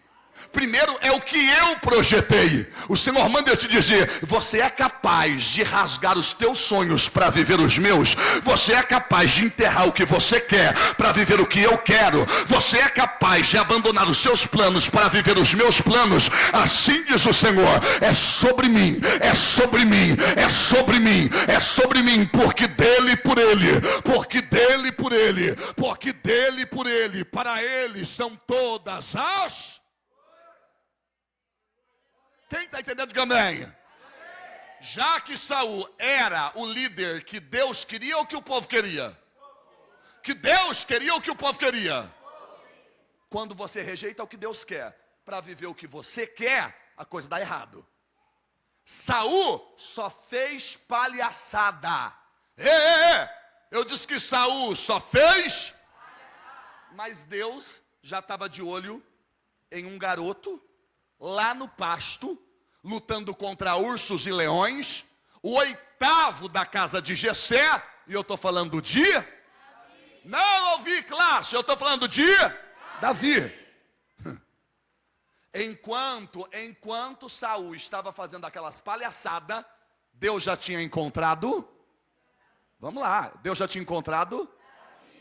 Primeiro é o que eu projetei. O Senhor manda eu te dizer: você é capaz de rasgar os teus sonhos para viver os meus? Você é capaz de enterrar o que você quer para viver o que eu quero? Você é capaz de abandonar os seus planos para viver os meus planos? Assim diz o Senhor: é sobre mim, é sobre mim, é sobre mim, é sobre mim, porque dele, por ele, porque dele, por ele, porque dele, por ele, para ele são todas as... Quem está entendendo? Diga amém. Já que Saul era o líder que Deus queria ou que o povo queria? Que Deus queria ou que o povo queria? Quando você rejeita o que Deus quer para viver o que você quer, a coisa dá errado. Saul só fez palhaçada. Eu disse que Saul só fez, mas Deus já estava de olho em um garoto lá no pasto, lutando contra ursos e leões, o 8º da casa de Jessé. E eu estou falando de Davi. Não ouvi, classe, eu estou falando de Davi. Enquanto Saul estava fazendo aquelas palhaçadas, Deus já tinha encontrado. Vamos lá, Deus já tinha encontrado.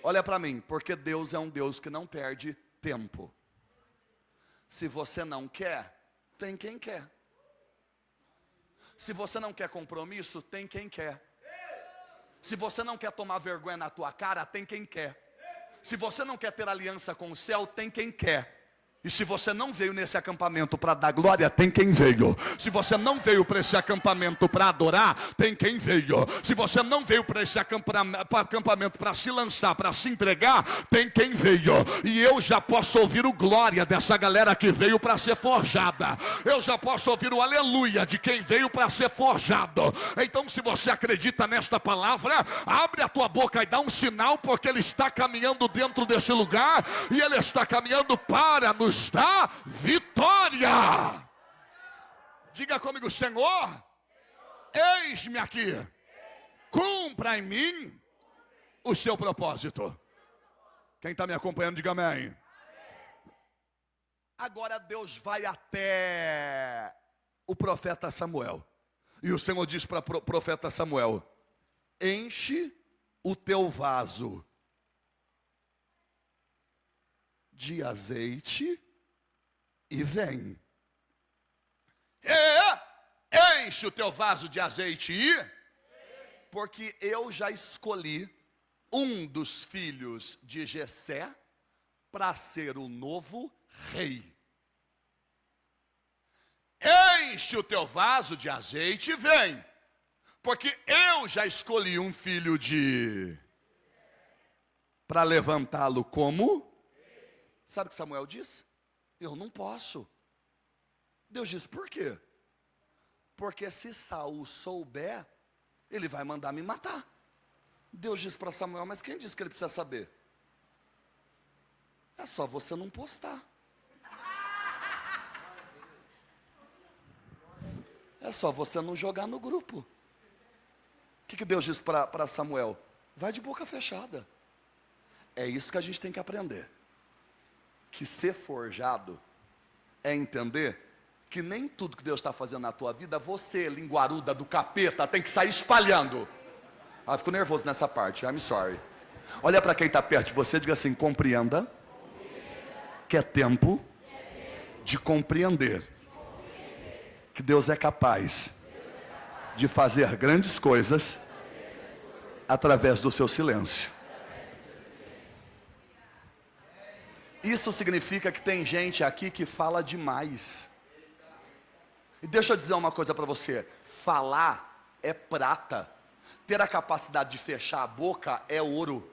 Olha para mim, porque Deus é um Deus que não perde tempo. Se você não quer, tem quem quer. Se você não quer compromisso, tem quem quer. Se você não quer tomar vergonha na tua cara, tem quem quer. Se você não quer ter aliança com o céu, tem quem quer. E se você não veio nesse acampamento para dar glória, tem quem veio. Se você não veio para esse acampamento para adorar, tem quem veio. Se você não veio para esse acampamento para se lançar, para se entregar, tem quem veio. E eu já posso ouvir o glória dessa galera que veio para ser forjada. Eu já posso ouvir o aleluia de quem veio para ser forjado. Então, se você acredita nesta palavra, abre a tua boca e dá um sinal, porque ele está caminhando dentro desse lugar e ele está caminhando para nos dar vitória. Diga comigo: Senhor, eis-me aqui, cumpra em mim o seu propósito. Quem está me acompanhando, diga amém. Agora Deus vai até o profeta Samuel, e o Senhor diz para o profeta Samuel: enche o teu vaso de azeite e vem. Enche o teu vaso de azeite e... porque eu já escolhi um dos filhos de Jessé para ser o novo rei. Enche o teu vaso de azeite e vem, porque eu já escolhi um filho de... para levantá-lo como... Sabe o que Samuel disse? Eu não posso. Deus disse: por quê? Porque se Saul souber, ele vai mandar me matar. Deus disse para Samuel: mas quem disse que ele precisa saber? É só você não postar. É só você não jogar no grupo. O que Deus disse para Samuel? Vai de boca fechada. É isso que a gente tem que aprender. Que ser forjado é entender que nem tudo que Deus está fazendo na tua vida, você, linguaruda do capeta, tem que sair espalhando. Ah, fico nervoso nessa parte, I'm sorry. Olha para quem está perto de você e diga assim: compreenda que é tempo de compreender que Deus é capaz de fazer grandes coisas através do seu silêncio. Isso significa que tem gente aqui que fala demais. E deixa eu dizer uma coisa para você: falar é prata, ter a capacidade de fechar a boca é ouro.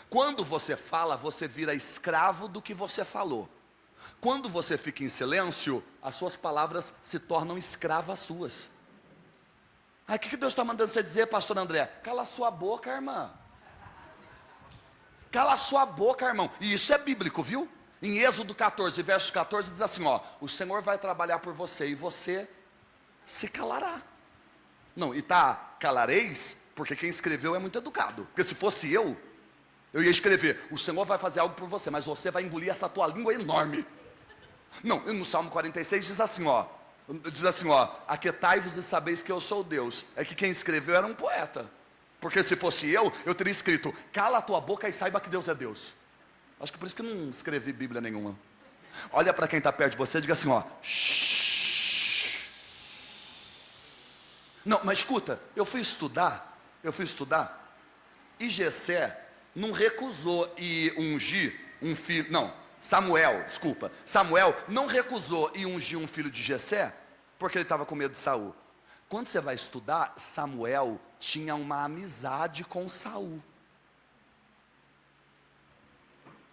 Quando você fala, você vira escravo do que você falou. Quando você fica em silêncio, as suas palavras se tornam escravas suas. Aí o que Deus está mandando você dizer, pastor André? Cala a sua boca, irmã. Cala a sua boca, irmão. E isso é bíblico, viu? Em Êxodo 14, verso 14, diz assim, ó: o Senhor vai trabalhar por você e você se calará. Não, e tá, calareis, porque quem escreveu é muito educado. Porque se fosse eu ia escrever: o Senhor vai fazer algo por você, mas você vai engolir essa tua língua enorme. Não, no Salmo 46 diz assim, ó: aquietai-vos e sabeis que eu sou Deus. É que quem escreveu era um poeta. Porque se fosse eu teria escrito: cala a tua boca e saiba que Deus é Deus. Acho que por isso que eu não escrevi Bíblia nenhuma. Olha para quem está perto de você e diga assim, ó: shh. Não, mas escuta, eu fui estudar, e Jessé não recusou ir ungir um filho, não, Samuel não recusou ir ungir um filho de Jessé, porque ele estava com medo de Saul. Quando você vai estudar, Samuel tinha uma amizade com Saul.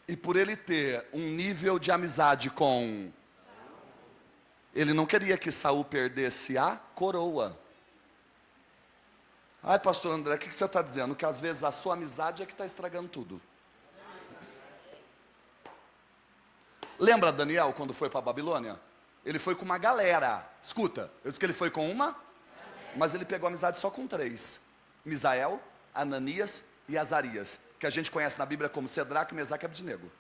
E por ele ter um nível de amizade com, ele não queria que Saul perdesse a coroa. Ai, pastor André, o que você está dizendo? Que às vezes a sua amizade é que está estragando tudo. Lembra Daniel quando foi para a Babilônia? Ele foi com uma galera. Escuta, eu disse que ele foi com uma, mas ele pegou amizade só com 3. Misael, Ananias e Azarias, que a gente conhece na Bíblia como Sedraque, Mesaque e Abednego.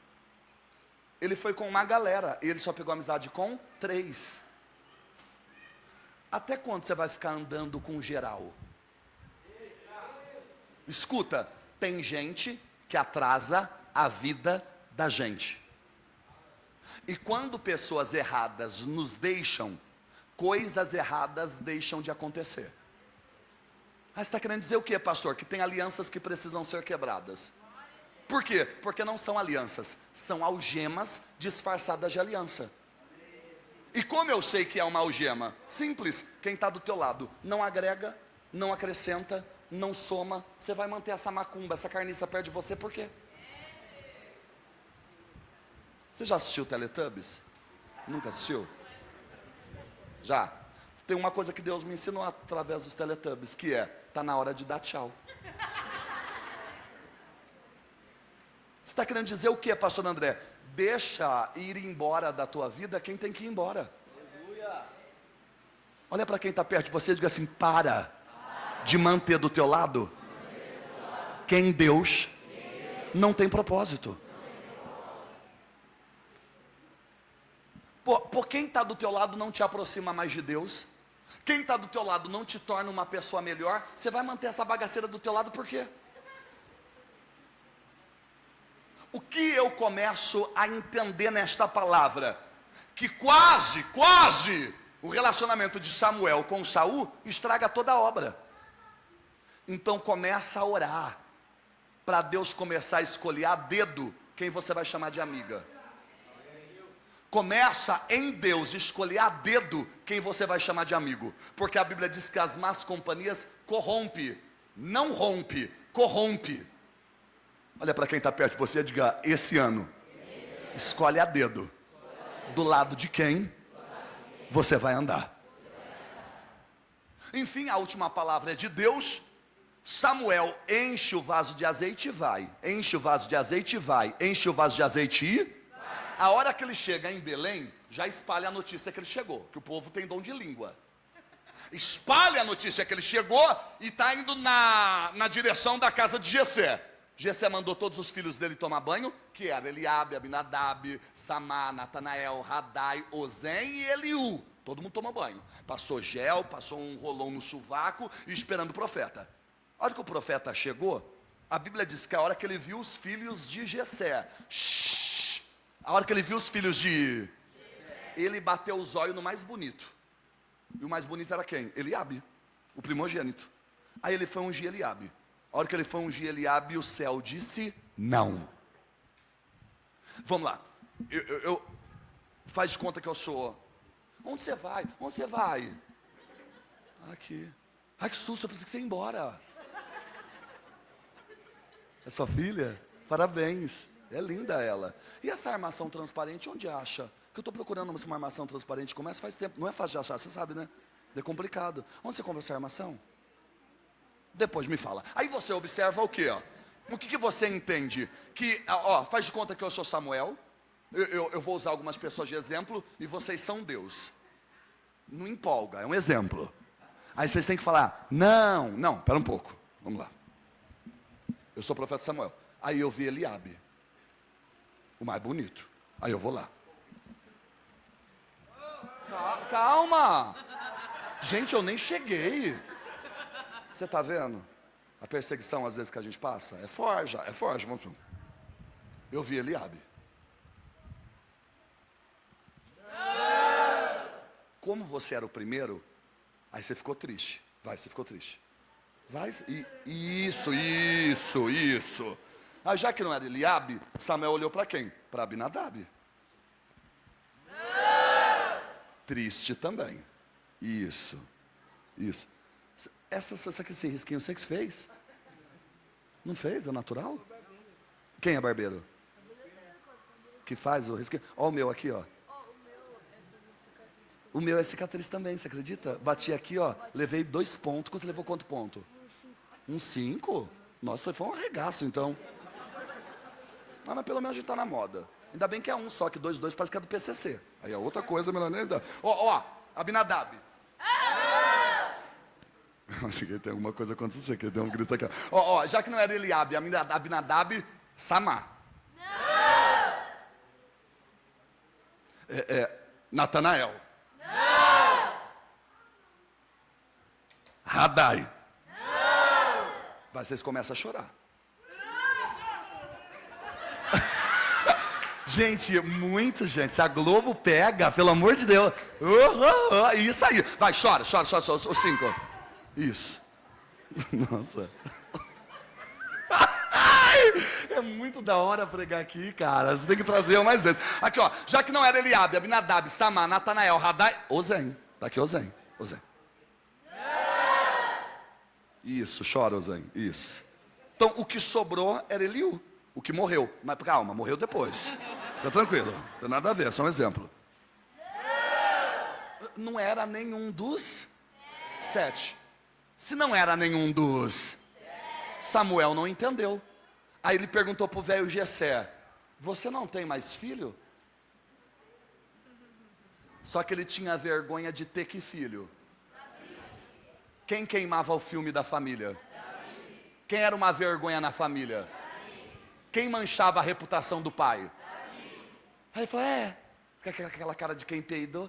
Ele foi com uma galera e ele só pegou amizade com 3. Até quando você vai ficar andando com geral? Escuta, tem gente que atrasa a vida da gente. E quando pessoas erradas nos deixam, coisas erradas deixam de acontecer. Ah, você está querendo dizer o que, pastor? Que tem alianças que precisam ser quebradas. Por quê? Porque não são alianças, são algemas disfarçadas de aliança. E como eu sei que é uma algema? Simples, quem está do teu lado não agrega, não acrescenta, não soma. Você vai manter essa macumba, essa carniça perto de você, por quê? Você já assistiu Teletubbies? Nunca assistiu? Já. Tem uma coisa que Deus me ensinou através dos Teletubbies, que é: tá na hora de dar tchau. Você está querendo dizer o que, pastor André? Deixa ir embora da tua vida quem tem que ir embora. Aleluia. Olha para quem está perto de você e diga assim: para de manter do teu lado quem Deus não tem propósito. Por quem está do teu lado não te aproxima mais de Deus. Quem está do teu lado não te torna uma pessoa melhor. Você vai manter essa bagaceira do teu lado por quê? O que eu começo a entender nesta palavra? Que quase o relacionamento de Samuel com Saul estraga toda a obra. Então começa a orar para Deus começar a escolher a dedo quem você vai chamar de amiga. Começa em Deus escolher a dedo quem você vai chamar de amigo. Porque a Bíblia diz que as más companhias corrompe. Não rompe, corrompe. Olha para quem está perto de você e diga: esse ano, escolhe a dedo do lado de quem você vai andar. Enfim, a última palavra é de Deus. Samuel enche o vaso de azeite e vai. Enche o vaso de azeite e vai. Enche o vaso de azeite e... A hora que ele chega em Belém, já espalha a notícia que ele chegou, que o povo tem dom de língua. espalha a notícia que ele chegou e está indo na direção da casa de Jessé. Jessé mandou todos os filhos dele tomar banho, que era Eliabe, Abinadab, Samá, Natanael, Radai, Ozem e Eliú. Todo mundo tomou banho. Passou gel, passou um rolão no sovaco e esperando o profeta. A hora que o profeta chegou, a Bíblia diz que a hora que ele viu os filhos de Jessé, a hora que ele viu os filhos de... ele bateu os olhos no mais bonito. E o mais bonito era quem? Eliabe, o primogênito. Aí ele foi ungir Eliabe. A hora que ele foi ungir Eliabe, o céu disse não. Vamos lá. Faz de conta que eu sou. Onde você vai? Onde você vai? Aqui. Ai, que susto, eu pensei que você ia embora. É sua filha? Parabéns. É linda ela. E essa armação transparente, onde acha? Que eu estou procurando uma armação transparente como essa faz tempo. Não é fácil de achar, você sabe, né? É complicado. Onde você compra essa armação? Depois me fala. Aí você observa o quê? Ó? O que você entende? Que, ó, faz de conta que eu sou Samuel. Eu vou usar algumas pessoas de exemplo e vocês são Deus. Não empolga, é um exemplo. Aí vocês têm que falar, não, pera um pouco. Vamos lá. Eu sou o profeta Samuel. Aí eu vi Eliabe, o mais bonito. Aí eu vou lá. Calma. Gente, eu nem cheguei. Você está vendo? A perseguição às vezes que a gente passa é forte, vamos. Eu vi Eliabe. Como você era o primeiro, aí você ficou triste. Você ficou triste. Isso. Aí já que não era Eliabe, Samuel olhou para quem? Para Abinadab. Triste também. Isso. Essa aqui, esse risquinho, você que fez? Não fez? É natural? Quem é barbeiro? Que faz o risquinho? Ó o meu aqui, ó. O meu é cicatriz também, você acredita? Bati aqui, ó, levei 2 pontos. Você levou quanto ponto? Um 5? Nossa, foi um arregaço, então. Ah, mas pelo menos a gente tá na moda. Ainda bem que é um só, que 2 parece que é do PCC. Aí é outra coisa, melhor nem dar. Ó, Abinadab. Acho que tem alguma coisa contra você, que deu um grito aqui. Ó, já que não era Eliabe, Abinadab, Samá. Natanael. Radai. Vai, vocês começam a chorar. Gente, muito gente. Se a Globo pega, pelo amor de Deus. Isso aí. Vai, chora, os 5. Isso. Nossa. É muito da hora pregar aqui, cara. Você tem que trazer mais vezes. Aqui, ó. Já que não era Eliabe, Abinadab, Samá, Natanael, Radai, Ozem. Tá aqui, Ozem. Isso, chora, Ozem. Isso. Então, o que sobrou era Eliú. O que morreu. Mas calma, morreu depois. Tá tranquilo. Não tem nada a ver, é só um exemplo. Não era nenhum dos 7. Se não era nenhum dos, Samuel não entendeu. Aí ele perguntou para o velho Jessé, você não tem mais filho? Só que ele tinha vergonha de ter que filho? Quem queimava o filme da família? Quem era uma vergonha na família? Quem manchava a reputação do pai? Aí ele falou, com aquela cara de quem peidou.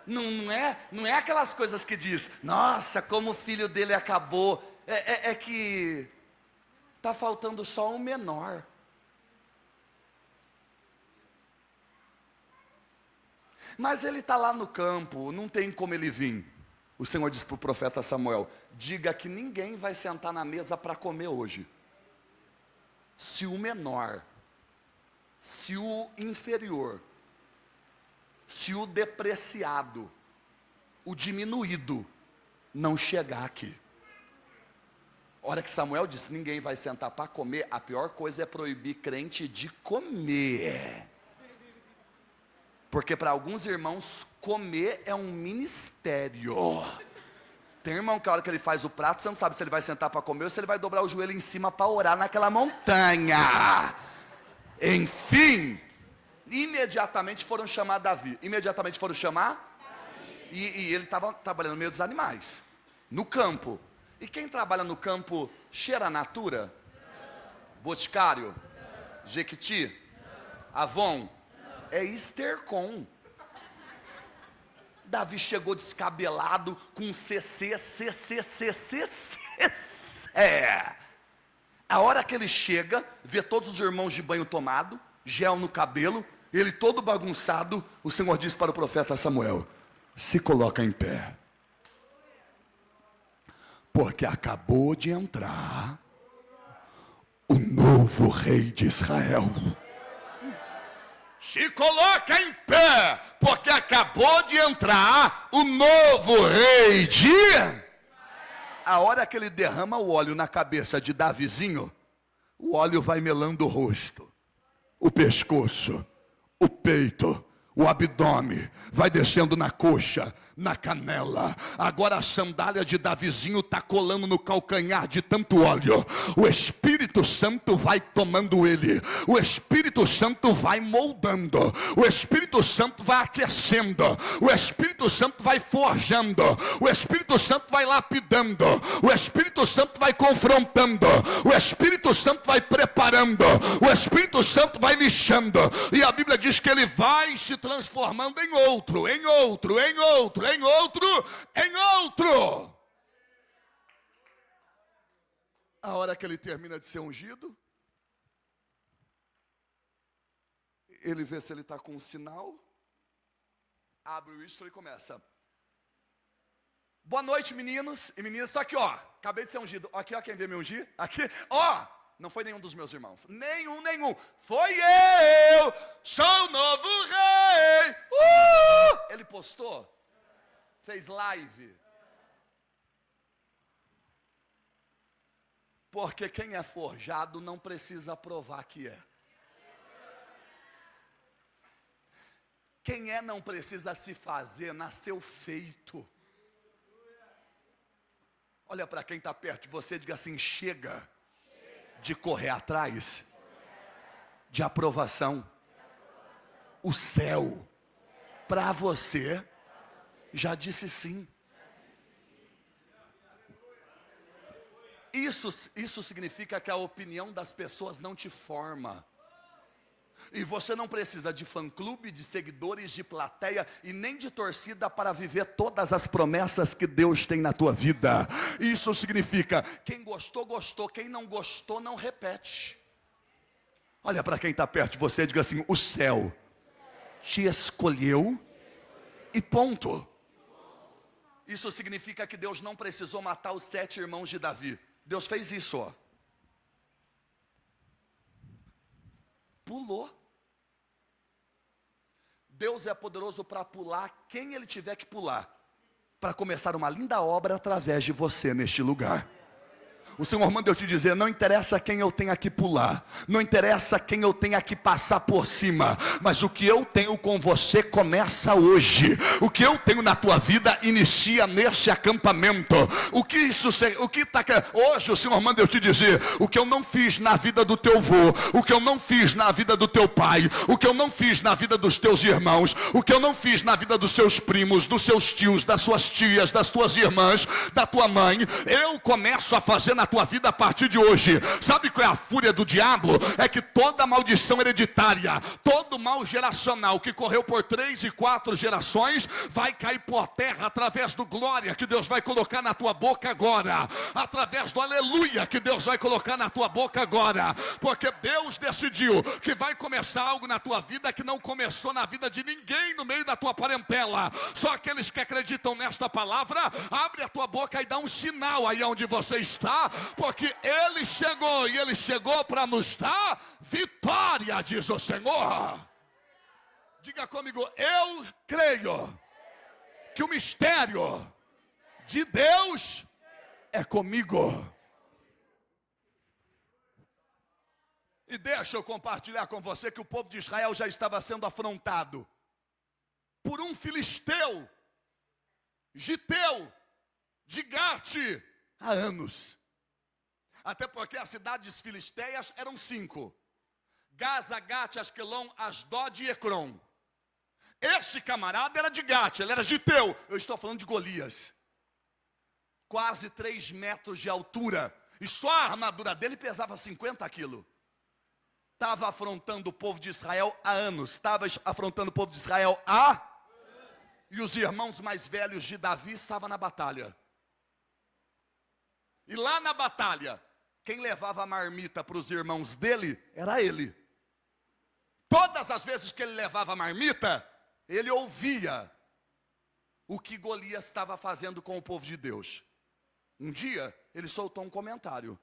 Não é aquelas coisas que diz, nossa, como o filho dele acabou. É que está faltando só um menor. Mas ele está lá no campo, não tem como ele vir. O Senhor disse para o profeta Samuel, diga que ninguém vai sentar na mesa para comer hoje. Se o menor, se o inferior, se o depreciado, o diminuído, não chegar aqui. A hora que Samuel disse, ninguém vai sentar para comer, a pior coisa é proibir crente de comer. Porque para alguns irmãos, comer é um ministério. Tem irmão que a hora que ele faz o prato, você não sabe se ele vai sentar para comer ou se ele vai dobrar o joelho em cima para orar naquela montanha. Enfim, Imediatamente foram chamar Davi. Imediatamente foram chamar? E ele estava trabalhando no meio dos animais, no campo. E quem trabalha no campo cheira a natura? Boticário? Jequiti? Avon? É estercom. Davi chegou descabelado com CC. A hora que ele chega, vê todos os irmãos de banho tomado, gel no cabelo, ele todo bagunçado, o Senhor diz para o profeta Samuel: se coloca em pé, porque acabou de entrar o novo rei de Israel. Se coloca em pé, porque acabou de entrar o novo rei de... A hora que ele derrama o óleo na cabeça de Davizinho, o óleo vai melando o rosto, o pescoço, o peito, o abdômen, vai descendo na coxa, na canela. Agora a sandália de Davizinho está colando no calcanhar de tanto óleo. O Espírito Santo vai tomando ele, o Espírito Santo vai moldando, o Espírito Santo vai aquecendo, o Espírito Santo vai forjando, o Espírito Santo vai lapidando, o Espírito Santo vai confrontando, o Espírito Santo vai preparando, o Espírito Santo vai lixando. E a Bíblia diz que ele vai se transformando em outro, em outro, em outro, em outro, em outro. A hora que ele termina de ser ungido, ele vê se ele está com um sinal, abre o istro e começa: boa noite, meninos e meninas. Estou aqui, ó, acabei de ser ungido. Aqui, ó, quem veio me ungir? Aqui, ó. Não foi nenhum dos meus irmãos. Nenhum. Foi eu. Sou o novo rei. Ele postou. Fez live. Porque quem é forjado não precisa provar que é. Quem é não precisa se fazer, nasceu feito. Olha para quem está perto de você e diga assim: chega de correr atrás de aprovação. O céu para você já disse sim. Isso significa que a opinião das pessoas não te forma. E você não precisa de fã-clube, de seguidores, de plateia e nem de torcida para viver todas as promessas que Deus tem na tua vida. Isso significa: quem gostou, gostou. Quem não gostou, não repete. Olha para quem está perto de você e diga assim: o céu te escolheu e ponto. Isso significa que Deus não precisou matar os 7 irmãos de Davi. Deus fez isso, ó. Pulou. Deus é poderoso para pular quem Ele tiver que pular, para começar uma linda obra através de você neste lugar. O Senhor manda eu te dizer: não interessa quem eu tenha que pular, não interessa quem eu tenha que passar por cima, mas o que eu tenho com você começa hoje. O que eu tenho na tua vida inicia neste acampamento. Hoje o Senhor manda eu te dizer: o que eu não fiz na vida do teu avô, o que eu não fiz na vida do teu pai, o que eu não fiz na vida dos teus irmãos, o que eu não fiz na vida dos seus primos, dos seus tios, das suas tias, das tuas irmãs, da tua mãe, eu começo a fazer na tua vida a partir de hoje. Sabe qual é a fúria do diabo? É que toda maldição hereditária, todo mal geracional que correu por 3 e 4 gerações, vai cair por terra através do glória que Deus vai colocar na tua boca agora, através do aleluia que Deus vai colocar na tua boca agora, porque Deus decidiu que vai começar algo na tua vida que não começou na vida de ninguém no meio da tua parentela. Só aqueles que acreditam nesta palavra, abre a tua boca e dá um sinal aí onde você está, porque Ele chegou, e Ele chegou para nos dar vitória, diz o Senhor. Diga comigo: eu creio que o mistério de Deus é comigo. E deixa eu compartilhar com você que o povo de Israel já estava sendo afrontado por um filisteu, giteu, de Gate, há anos. Até porque as cidades filisteias eram 5: Gaza, Gate, Asquelon, Asdod e Ecrom. Este camarada era de Gate, ele era giteu. Eu estou falando de Golias. Quase 3 metros de altura. E só a armadura dele pesava 50 quilos. Estava afrontando o povo de Israel há anos. Estava afrontando o povo de Israel há... E os irmãos mais velhos de Davi estavam na batalha. E lá na batalha, quem levava a marmita para os irmãos dele era ele. Todas as vezes que ele levava a marmita, ele ouvia o que Golias estava fazendo com o povo de Deus. Um dia, ele soltou um comentário.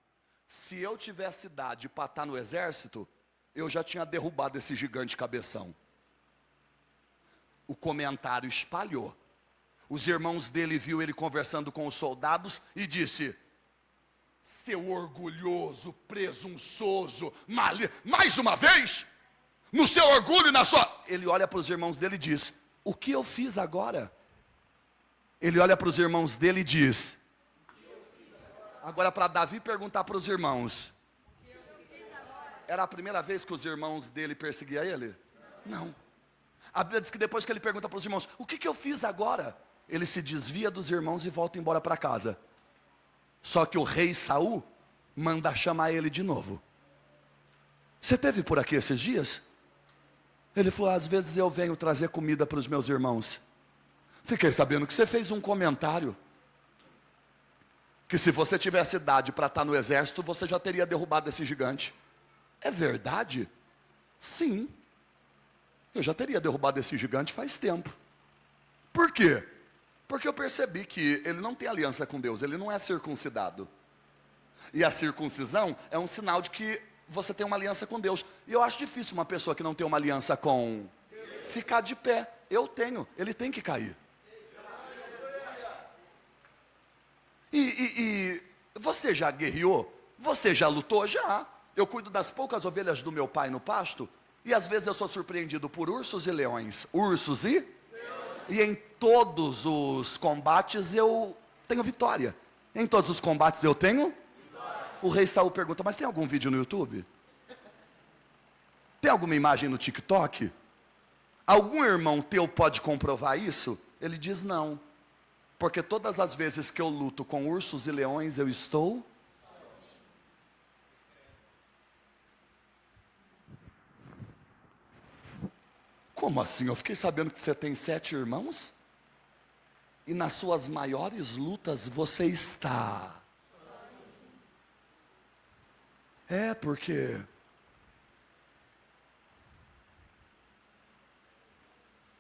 Se eu tivesse idade para estar no exército, eu já tinha derrubado esse gigante cabeção. O comentário espalhou. Os irmãos dele viu ele conversando com os soldados e disse: seu orgulhoso, presunçoso, mais uma vez, no seu orgulho e na sua... Ele olha para os irmãos dele e diz: o que eu fiz agora? Ele olha para os irmãos dele e diz... Agora para Davi perguntar para os irmãos: era a primeira vez que os irmãos dele perseguiam ele? Não. A Bíblia diz que depois que ele pergunta para os irmãos: o que eu fiz agora? Ele se desvia dos irmãos e volta embora para casa. Só que o rei Saul manda chamar ele de novo. Você esteve por aqui esses dias? Ele falou: às vezes eu venho trazer comida para os meus irmãos. Fiquei sabendo que você fez um comentário que se você tivesse idade para estar no exército, você já teria derrubado esse gigante. É verdade? Sim. Eu já teria derrubado esse gigante faz tempo. Por quê? Porque eu percebi que ele não tem aliança com Deus, ele não é circuncidado. E a circuncisão é um sinal de que você tem uma aliança com Deus. E eu acho difícil uma pessoa que não tem uma aliança com Deus ficar de pé. Eu tenho, ele tem que cair. E você já guerreou? Você já lutou? Já. Eu cuido das poucas ovelhas do meu pai no pasto. E às vezes eu sou surpreendido por ursos e leões. Ursos e? E em todos os combates eu tenho vitória. Em todos os combates eu tenho? O rei Saul pergunta: mas tem algum vídeo no YouTube? Tem alguma imagem no TikTok? Algum irmão teu pode comprovar isso? Ele diz: não. Porque todas as vezes que eu luto com ursos e leões eu estou... Como assim? Eu fiquei sabendo que você tem 7 irmãos? E nas suas maiores lutas você está... É porque...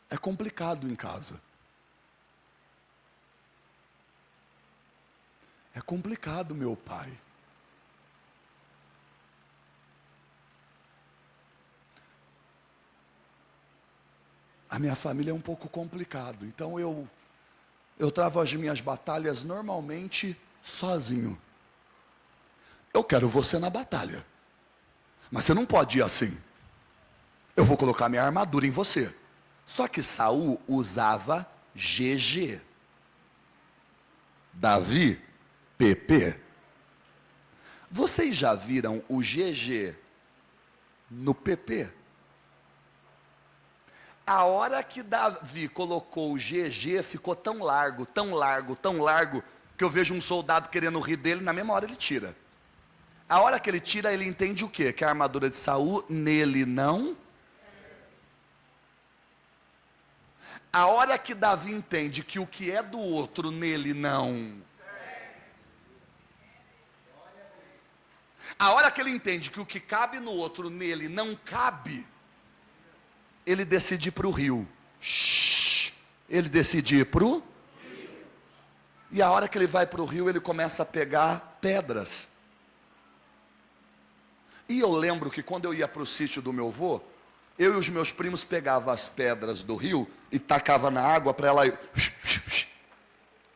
é complicado em casa. É complicado, meu pai. A minha família é um pouco complicado, então eu travo as minhas batalhas normalmente sozinho. Eu quero você na batalha, mas você não pode ir assim. Eu vou colocar minha armadura em você. Só que Saul usava GG, Davi, PP. Vocês já viram o GG no PP? A hora que Davi colocou o GG, ficou tão largo, tão largo, tão largo, que eu vejo um soldado querendo rir dele, na mesma hora ele tira. A hora que ele tira, ele entende o quê? Que a armadura de Saul nele não. A hora que Davi entende que o que é do outro nele não. A hora que ele entende que o que cabe no outro nele não cabe, ele decide ir para o rio. Ele decide ir para o rio. E a hora que ele vai para o rio, ele começa a pegar pedras. E eu lembro que quando eu ia para o sítio do meu avô, eu e os meus primos pegavam as pedras do rio e tacava na água para ela ir.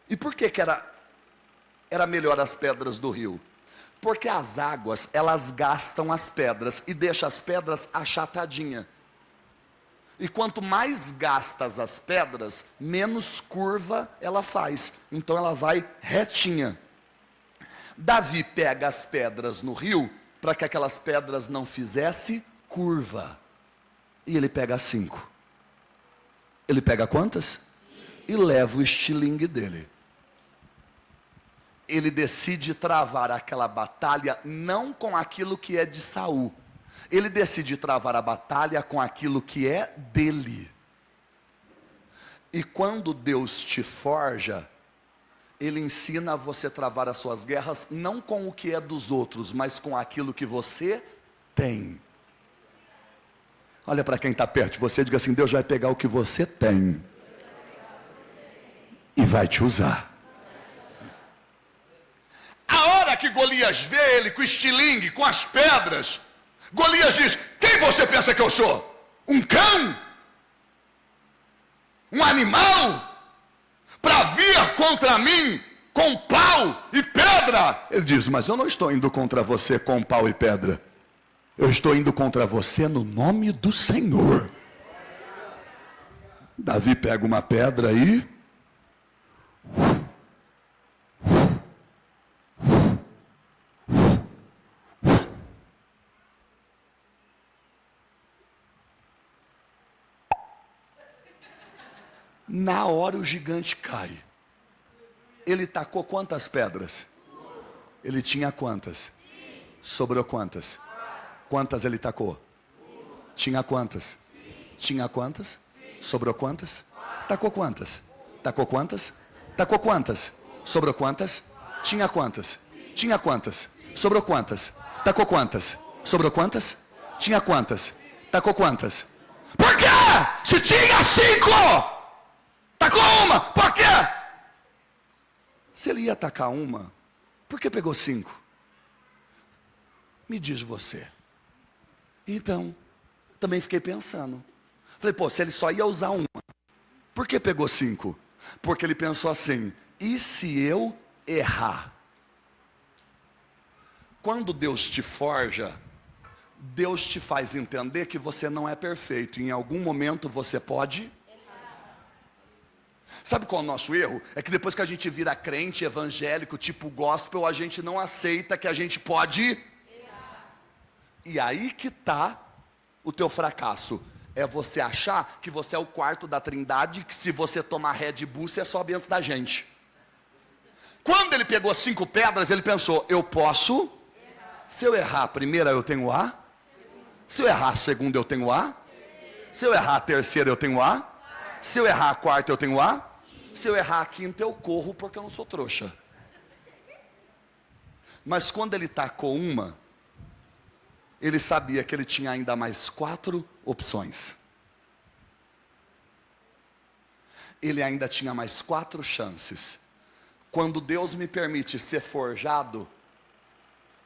E por que era melhor as pedras do rio? Porque as águas, elas gastam as pedras e deixam as pedras achatadinhas. E quanto mais gastas as pedras, menos curva ela faz. Então ela vai retinha. Davi pega as pedras no rio, para que aquelas pedras não fizessem curva. E ele pega 5. Ele pega quantas? E leva o estilingue dele. Ele decide travar aquela batalha não com aquilo que é de Saul. Ele decide travar a batalha com aquilo que é dele. E quando Deus te forja, Ele ensina a você travar as suas guerras não com o que é dos outros, mas com aquilo que você tem. Olha para quem está perto de você e diga assim: Deus vai pegar o que você tem e vai te usar. A hora que Golias vê ele com o estilingue, com as pedras, Golias diz: quem você pensa que eu sou? Um cão? Um animal? Para vir contra mim com pau e pedra? Ele diz: mas eu não estou indo contra você com pau e pedra. Eu estou indo contra você no nome do Senhor. Davi pega uma pedra e... na hora o gigante cai. Ele tacou quantas pedras? Ele tinha quantas? Sobrou quantas? Quantas ele tacou? Tinha quantas? Tinha quantas? Sobrou quantas? Tacou quantas? Tacou quantas? Tacou quantas? Sobrou quantas? Tinha quantas? Tinha quantas? Sobrou quantas? Tacou quantas? Sobrou quantas? Tinha quantas? Tacou quantas? Por quê? Se tinha 5, tacou uma. Por quê? Se ele ia atacar uma, por que pegou 5? Me diz você. Então, também fiquei pensando. Falei, pô, se ele só ia usar uma, por que pegou 5? Porque ele pensou assim: e se eu errar? Quando Deus te forja, Deus te faz entender que você não é perfeito. Em algum momento você pode... Sabe qual é o nosso erro? É que depois que a gente vira crente evangélico, tipo gospel, a gente não aceita que a gente pode... E aí que está o teu fracasso. É você achar que você é o quarto da trindade, que se você tomar Red Bull, você sobe antes da gente. Quando ele pegou 5 pedras, ele pensou: eu posso... Se eu errar a primeira, eu tenho A. Se eu errar a segunda, eu tenho A. Se eu errar a terceira, eu tenho A. Se eu errar a quarta, eu tenho A. Se eu errar a quinta, eu corro, porque eu não sou trouxa. Mas quando ele tacou uma, ele sabia que ele tinha ainda mais 4 opções. Ele ainda tinha mais 4 chances. Quando Deus me permite ser forjado,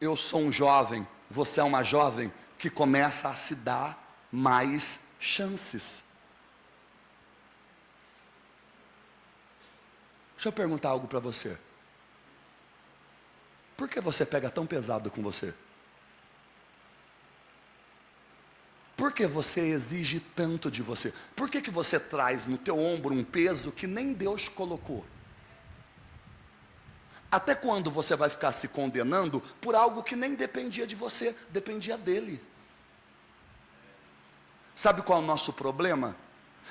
eu sou um jovem, você é uma jovem, que começa a se dar mais chances. Deixa eu perguntar algo para você. Por que você pega tão pesado com você? Por que você exige tanto de você? Por que você traz no teu ombro um peso que nem Deus colocou? Até quando você vai ficar se condenando por algo que nem dependia de você, dependia dele? Sabe qual é o nosso problema?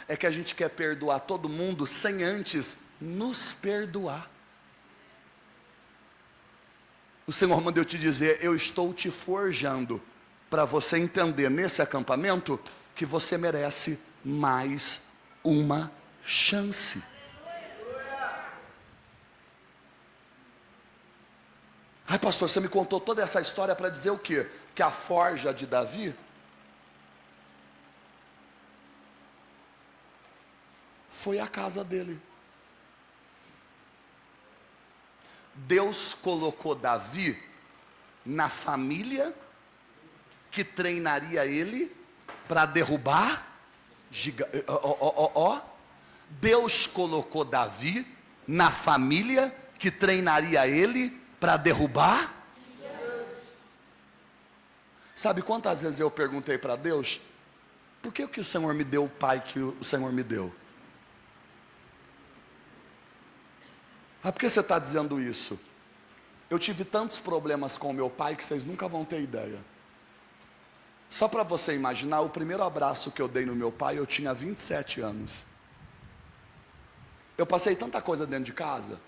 É que a gente quer perdoar todo mundo sem antes nos perdoar. O Senhor mandou eu te dizer: eu estou te forjando para você entender nesse acampamento que você merece mais uma chance. Ai, pastor, você me contou toda essa história para dizer o quê? Que a forja de Davi foi a casa dele. Deus colocou Davi na família que treinaria ele para derrubar Deus colocou Davi na família que treinaria ele para derrubar. Sabe quantas vezes eu perguntei para Deus: por que o Senhor me deu o pai que o Senhor me deu? Ah, por que você está dizendo isso? Eu tive tantos problemas com o meu pai que vocês nunca vão ter ideia. Só para você imaginar, o primeiro abraço que eu dei no meu pai, eu tinha 27 anos. Eu passei tanta coisa dentro de casa,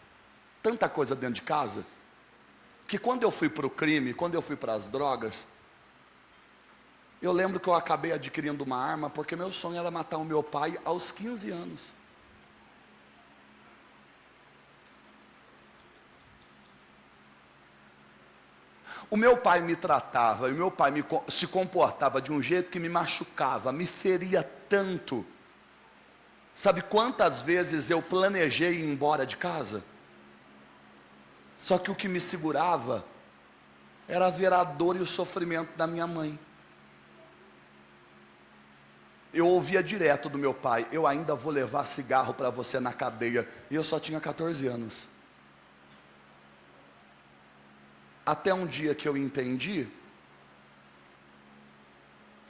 que quando eu fui para o crime, quando eu fui para as drogas, eu lembro que eu acabei adquirindo uma arma, porque meu sonho era matar o meu pai aos 15 anos. O meu pai me tratava, e o meu pai se comportava de um jeito que me machucava, me feria tanto. Sabe quantas vezes eu planejei ir embora de casa? Só que o que me segurava era ver a dor e o sofrimento da minha mãe. Eu ouvia direto do meu pai: eu ainda vou levar cigarro para você na cadeia. E eu só tinha 14 anos. Até um dia que eu entendi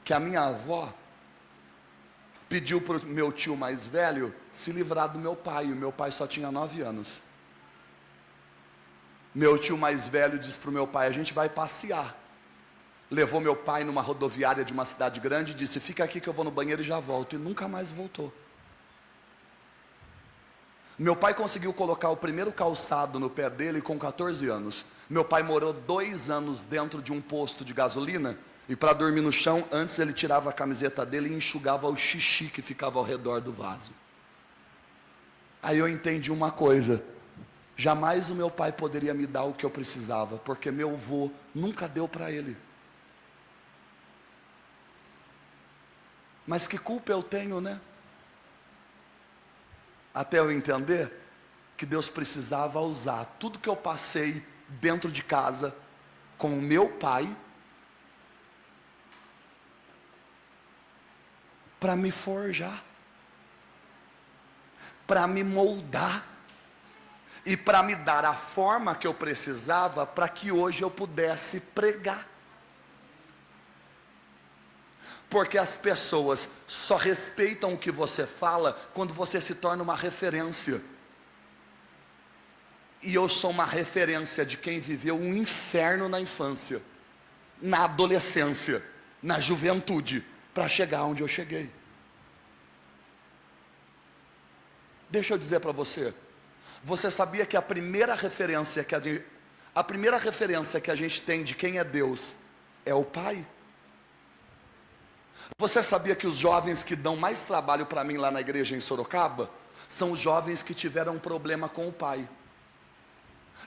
que a minha avó pediu para o meu tio mais velho se livrar do meu pai. E o meu pai só tinha 9 anos. Meu tio mais velho disse para o meu pai: a gente vai passear. Levou meu pai numa rodoviária de uma cidade grande e disse: fica aqui que eu vou no banheiro e já volto. E nunca mais voltou. Meu pai conseguiu colocar o primeiro calçado no pé dele com 14 anos. Meu pai morou 2 anos dentro de um posto de gasolina, e para dormir no chão, antes ele tirava a camiseta dele e enxugava o xixi que ficava ao redor do vaso. Aí eu entendi uma coisa: jamais o meu pai poderia me dar o que eu precisava, porque meu avô nunca deu para ele. Mas que culpa eu tenho, né? Até eu entender que Deus precisava usar tudo que eu passei dentro de casa com o meu pai para me forjar, para me moldar e para me dar a forma que eu precisava para que hoje eu pudesse pregar. Porque as pessoas só respeitam o que você fala quando você se torna uma referência. E eu sou uma referência de quem viveu um inferno na infância, na adolescência, na juventude, para chegar onde eu cheguei. Deixa eu dizer para você, você sabia que a primeira referência que a gente tem de quem é Deus é o Pai? Você sabia que os jovens que dão mais trabalho para mim lá na igreja em Sorocaba são os jovens que tiveram um problema com o pai?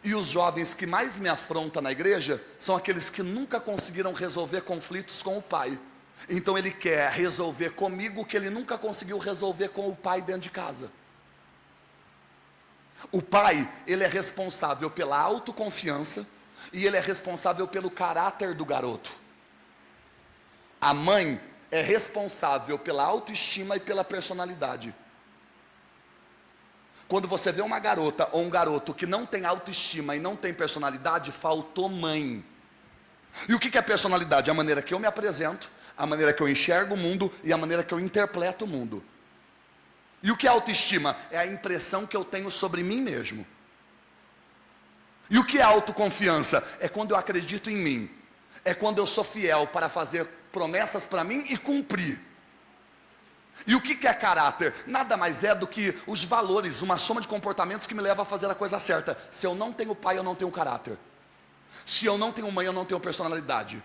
E os jovens que mais me afrontam na igreja são aqueles que nunca conseguiram resolver conflitos com o pai. Então ele quer resolver comigo o que ele nunca conseguiu resolver com o pai dentro de casa. O pai, ele é responsável pela autoconfiança e ele é responsável pelo caráter do garoto. A mãe é responsável pela autoestima e pela personalidade. Quando você vê uma garota ou um garoto que não tem autoestima e não tem personalidade, faltou mãe. E o que é personalidade? A maneira que eu me apresento, a maneira que eu enxergo o mundo e a maneira que eu interpreto o mundo. E o que é autoestima? É a impressão que eu tenho sobre mim mesmo. E o que é autoconfiança? É quando eu acredito em mim. É quando eu sou fiel para fazer promessas para mim e cumprir. E o que é caráter? Nada mais é do que os valores, uma soma de comportamentos que me leva a fazer a coisa certa. Se eu não tenho pai, eu não tenho caráter. Se eu não tenho mãe, eu não tenho personalidade.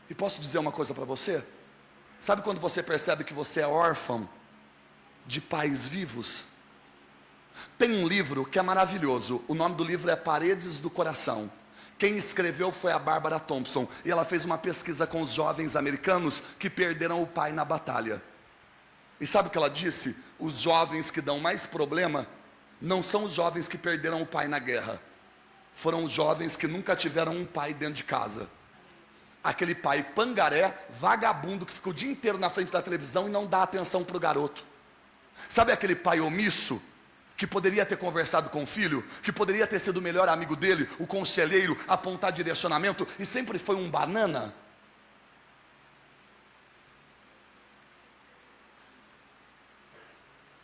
E posso dizer uma coisa para você? Sabe quando você percebe que você é órfão de pais vivos? Tem um livro que é maravilhoso. O nome do livro é Paredes do Coração. Quem escreveu foi a Barbara Thompson, e ela fez uma pesquisa com os jovens americanos que perderam o pai na batalha. E sabe o que ela disse? Os jovens que dão mais problema não são os jovens que perderam o pai na guerra. Foram os jovens que nunca tiveram um pai dentro de casa. Aquele pai pangaré, vagabundo, que fica o dia inteiro na frente da televisão e não dá atenção para o garoto. Sabe aquele pai omisso, que poderia ter conversado com o filho, que poderia ter sido o melhor amigo dele, o conselheiro, apontar direcionamento, e sempre foi um banana?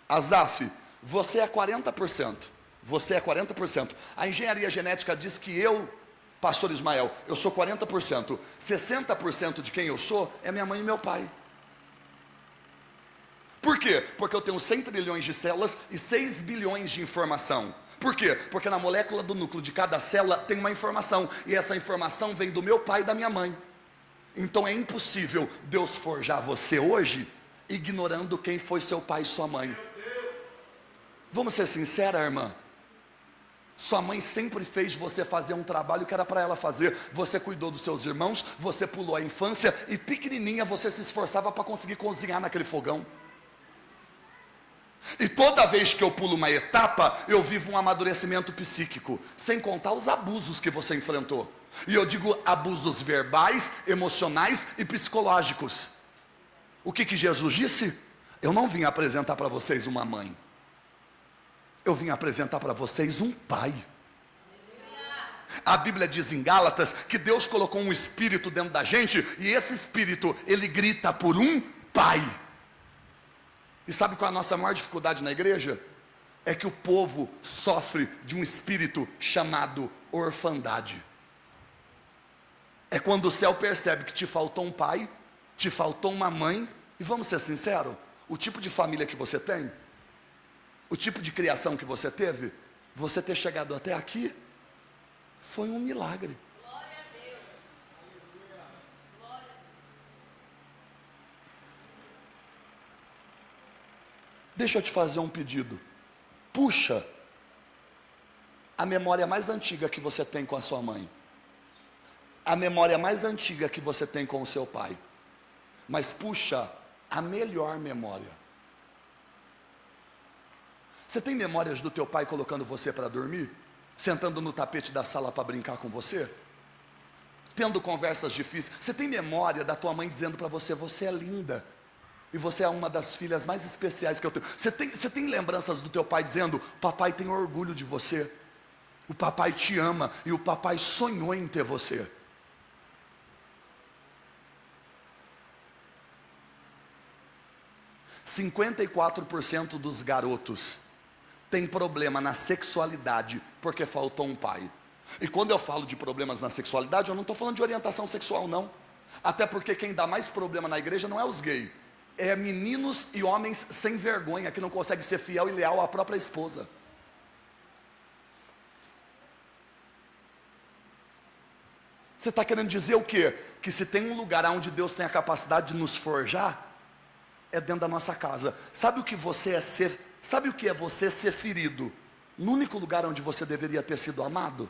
Azaf, você é 40%. Você é 40%. A engenharia genética diz que eu Pastor Ismael, eu sou 40%. 60% de quem eu sou é minha mãe e meu pai. Por quê? Porque eu tenho 100 trilhões de células e 6 bilhões de informação. Por quê? Porque na molécula do núcleo de cada célula tem uma informação. E essa informação vem do meu pai e da minha mãe. Então é impossível Deus forjar você hoje ignorando quem foi seu pai e sua mãe. Vamos ser sinceros, irmã? Sua mãe sempre fez você fazer um trabalho que era para ela fazer. Você cuidou dos seus irmãos, você pulou a infância e pequenininha você se esforçava para conseguir cozinhar naquele fogão. E toda vez que eu pulo uma etapa, eu vivo um amadurecimento psíquico, sem contar os abusos que você enfrentou. E eu digo abusos verbais, emocionais e psicológicos. O que Jesus disse? Eu não vim apresentar para vocês uma mãe. Eu vim apresentar para vocês um pai. A Bíblia diz em Gálatas que Deus colocou um espírito dentro da gente, e esse espírito, ele grita por um pai. E sabe qual é a nossa maior dificuldade na igreja? É que o povo sofre de um espírito chamado orfandade. É quando o céu percebe que te faltou um pai, te faltou uma mãe, e vamos ser sinceros, o tipo de família que você tem, o tipo de criação que você teve, você ter chegado até aqui, foi um milagre. Glória a Deus. Glória a Deus. Deixa eu te fazer um pedido. Puxa a memória mais antiga que você tem com a sua mãe, a memória mais antiga que você tem com o seu pai, mas puxa a melhor memória. Você tem memórias do teu pai colocando você para dormir? Sentando no tapete da sala para brincar com você? Tendo conversas difíceis? Você tem memória da tua mãe dizendo para você, você é linda, e você é uma das filhas mais especiais que eu tenho? Você tem lembranças do teu pai dizendo, papai tem orgulho de você, o papai te ama, e o papai sonhou em ter você? 54% dos garotos tem problema na sexualidade porque faltou um pai. E quando eu falo de problemas na sexualidade, eu não estou falando de orientação sexual, não. Até porque quem dá mais problema na igreja não é os gays, é meninos e homens sem vergonha que não conseguem ser fiel e leal à própria esposa. Você está querendo dizer o quê? Que se tem um lugar onde Deus tem a capacidade de nos forjar, é dentro da nossa casa. Sabe o que você é ser? Sabe o que é você ser ferido no único lugar onde você deveria ter sido amado?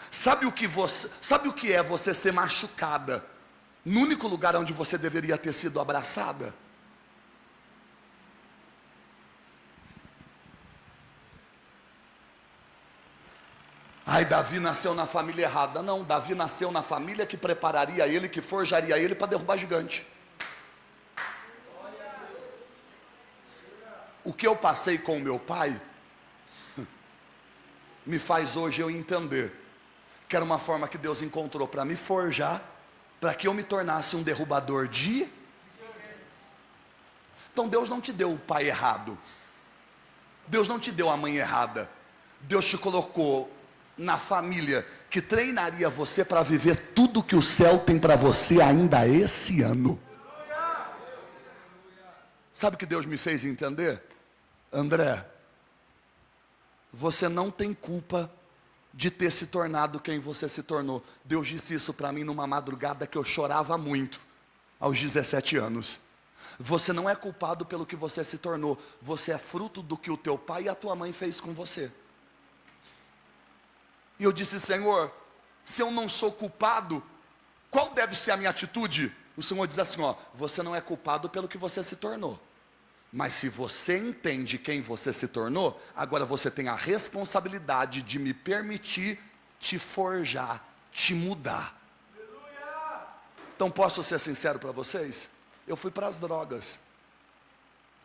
Sabe o que é você ser machucada no único lugar onde você deveria ter sido abraçada? Ai, Davi nasceu na família errada. Não, Davi nasceu na família que prepararia ele, que forjaria ele para derrubar gigante. O que eu passei com o meu pai me faz hoje eu entender que era uma forma que Deus encontrou para me forjar, para que eu me tornasse um derrubador de... Então Deus não te deu o pai errado, Deus não te deu a mãe errada, Deus te colocou na família que treinaria você para viver tudo que o céu tem para você ainda esse ano. Sabe o que Deus me fez entender? André, você não tem culpa de ter se tornado quem você se tornou. Deus disse isso para mim numa madrugada que eu chorava muito, aos 17 anos. Você não é culpado pelo que você se tornou, você é fruto do que o teu pai e a tua mãe fez com você. E eu disse, Senhor, se eu não sou culpado, qual deve ser a minha atitude? O Senhor diz assim, ó, você não é culpado pelo que você se tornou, mas se você entende quem você se tornou, agora você tem a responsabilidade de me permitir te forjar, te mudar. Então posso ser sincero para vocês? Eu fui para as drogas.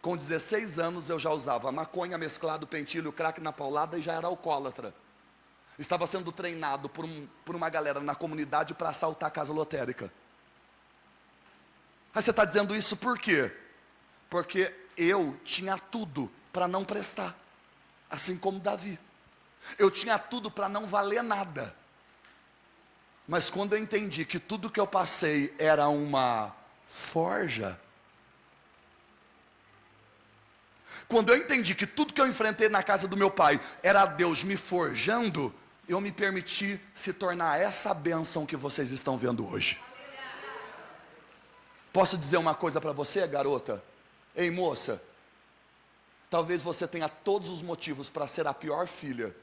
Com 16 anos eu já usava maconha, mesclado, pentilho, crack na paulada e já era alcoólatra. Estava sendo treinado por uma galera na comunidade para assaltar a casa lotérica. Aí você está dizendo isso por quê? Porque eu tinha tudo para não prestar, assim como Davi. Eu tinha tudo para não valer nada. Mas quando eu entendi que tudo que eu passei era uma forja, quando eu entendi que tudo que eu enfrentei na casa do meu pai era Deus me forjando, eu me permiti se tornar essa bênção que vocês estão vendo hoje. Posso dizer uma coisa para você, garota? Ei, moça, talvez você tenha todos os motivos para ser a pior filha,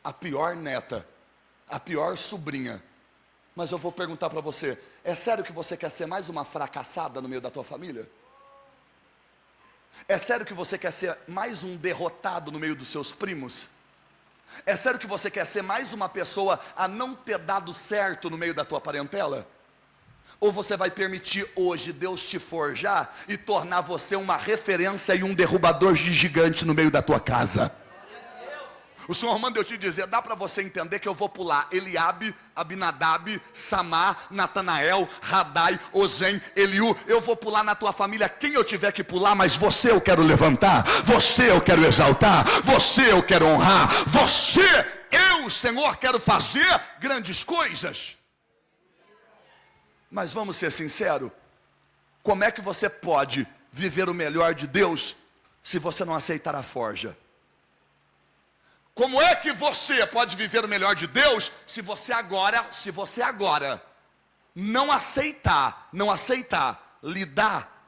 a pior neta, a pior sobrinha. Mas eu vou perguntar para você, é sério que você quer ser mais uma fracassada no meio da tua família? É sério que você quer ser mais um derrotado no meio dos seus primos? É sério que você quer ser mais uma pessoa a não ter dado certo no meio da tua parentela? Ou você vai permitir hoje Deus te forjar e tornar você uma referência e um derrubador de gigante no meio da tua casa? O Senhor manda eu te dizer, dá para você entender que eu vou pular Eliabe, Abinadab, Samar, Natanael, Radai, Ozem, Eliú. Eu vou pular na tua família quem eu tiver que pular, mas você eu quero levantar, você eu quero exaltar, você eu quero honrar, eu, Senhor, quero fazer grandes coisas. Mas vamos ser sinceros, como é que você pode viver o melhor de Deus se você não aceitar a forja? Como é que você pode viver o melhor de Deus se você agora não aceitar lidar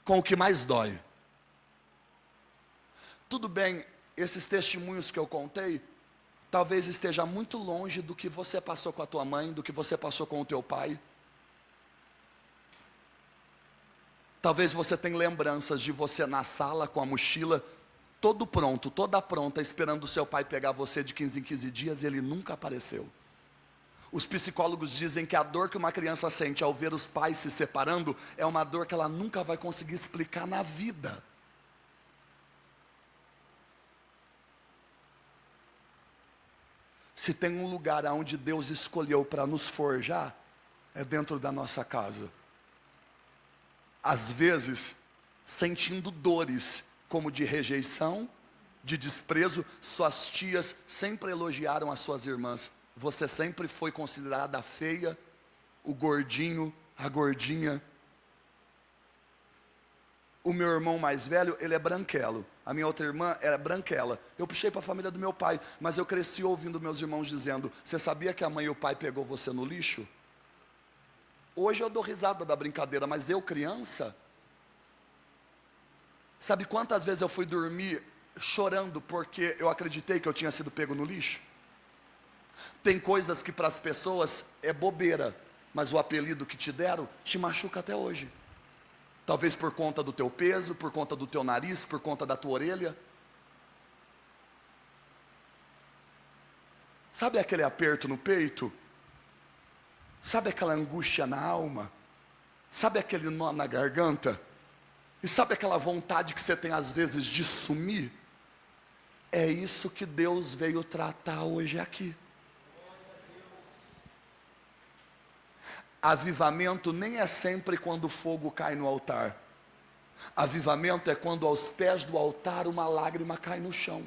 com o que mais dói? Tudo bem, esses testemunhos que eu contei, talvez esteja muito longe do que você passou com a tua mãe, do que você passou com o teu pai. Talvez você tenha lembranças de você na sala com a mochila, todo pronto, toda pronta, esperando o seu pai pegar você de 15 em 15 dias, e ele nunca apareceu. Os psicólogos dizem que a dor que uma criança sente ao ver os pais se separando, é uma dor que ela nunca vai conseguir explicar na vida. Se tem um lugar onde Deus escolheu para nos forjar, é dentro da nossa casa. Às vezes, sentindo dores, como de rejeição, de desprezo. Suas tias sempre elogiaram as suas irmãs. Você sempre foi considerada a feia, o gordinho, a gordinha. O meu irmão mais velho, ele é branquelo. A minha outra irmã era branquela. Eu puxei para a família do meu pai, mas eu cresci ouvindo meus irmãos dizendo: você sabia que a mãe e o pai pegou você no lixo? Hoje eu dou risada da brincadeira, mas eu, criança, sabe quantas vezes eu fui dormir chorando porque eu acreditei que eu tinha sido pego no lixo? Tem coisas que para as pessoas é bobeira, mas o apelido que te deram te machuca até hoje. Talvez por conta do teu peso, por conta do teu nariz, por conta da tua orelha. Sabe aquele aperto no peito? Sabe aquela angústia na alma? Sabe aquele nó na garganta? E sabe aquela vontade que você tem às vezes de sumir? É isso que Deus veio tratar hoje aqui. Avivamento nem é sempre quando o fogo cai no altar. Avivamento é quando aos pés do altar uma lágrima cai no chão.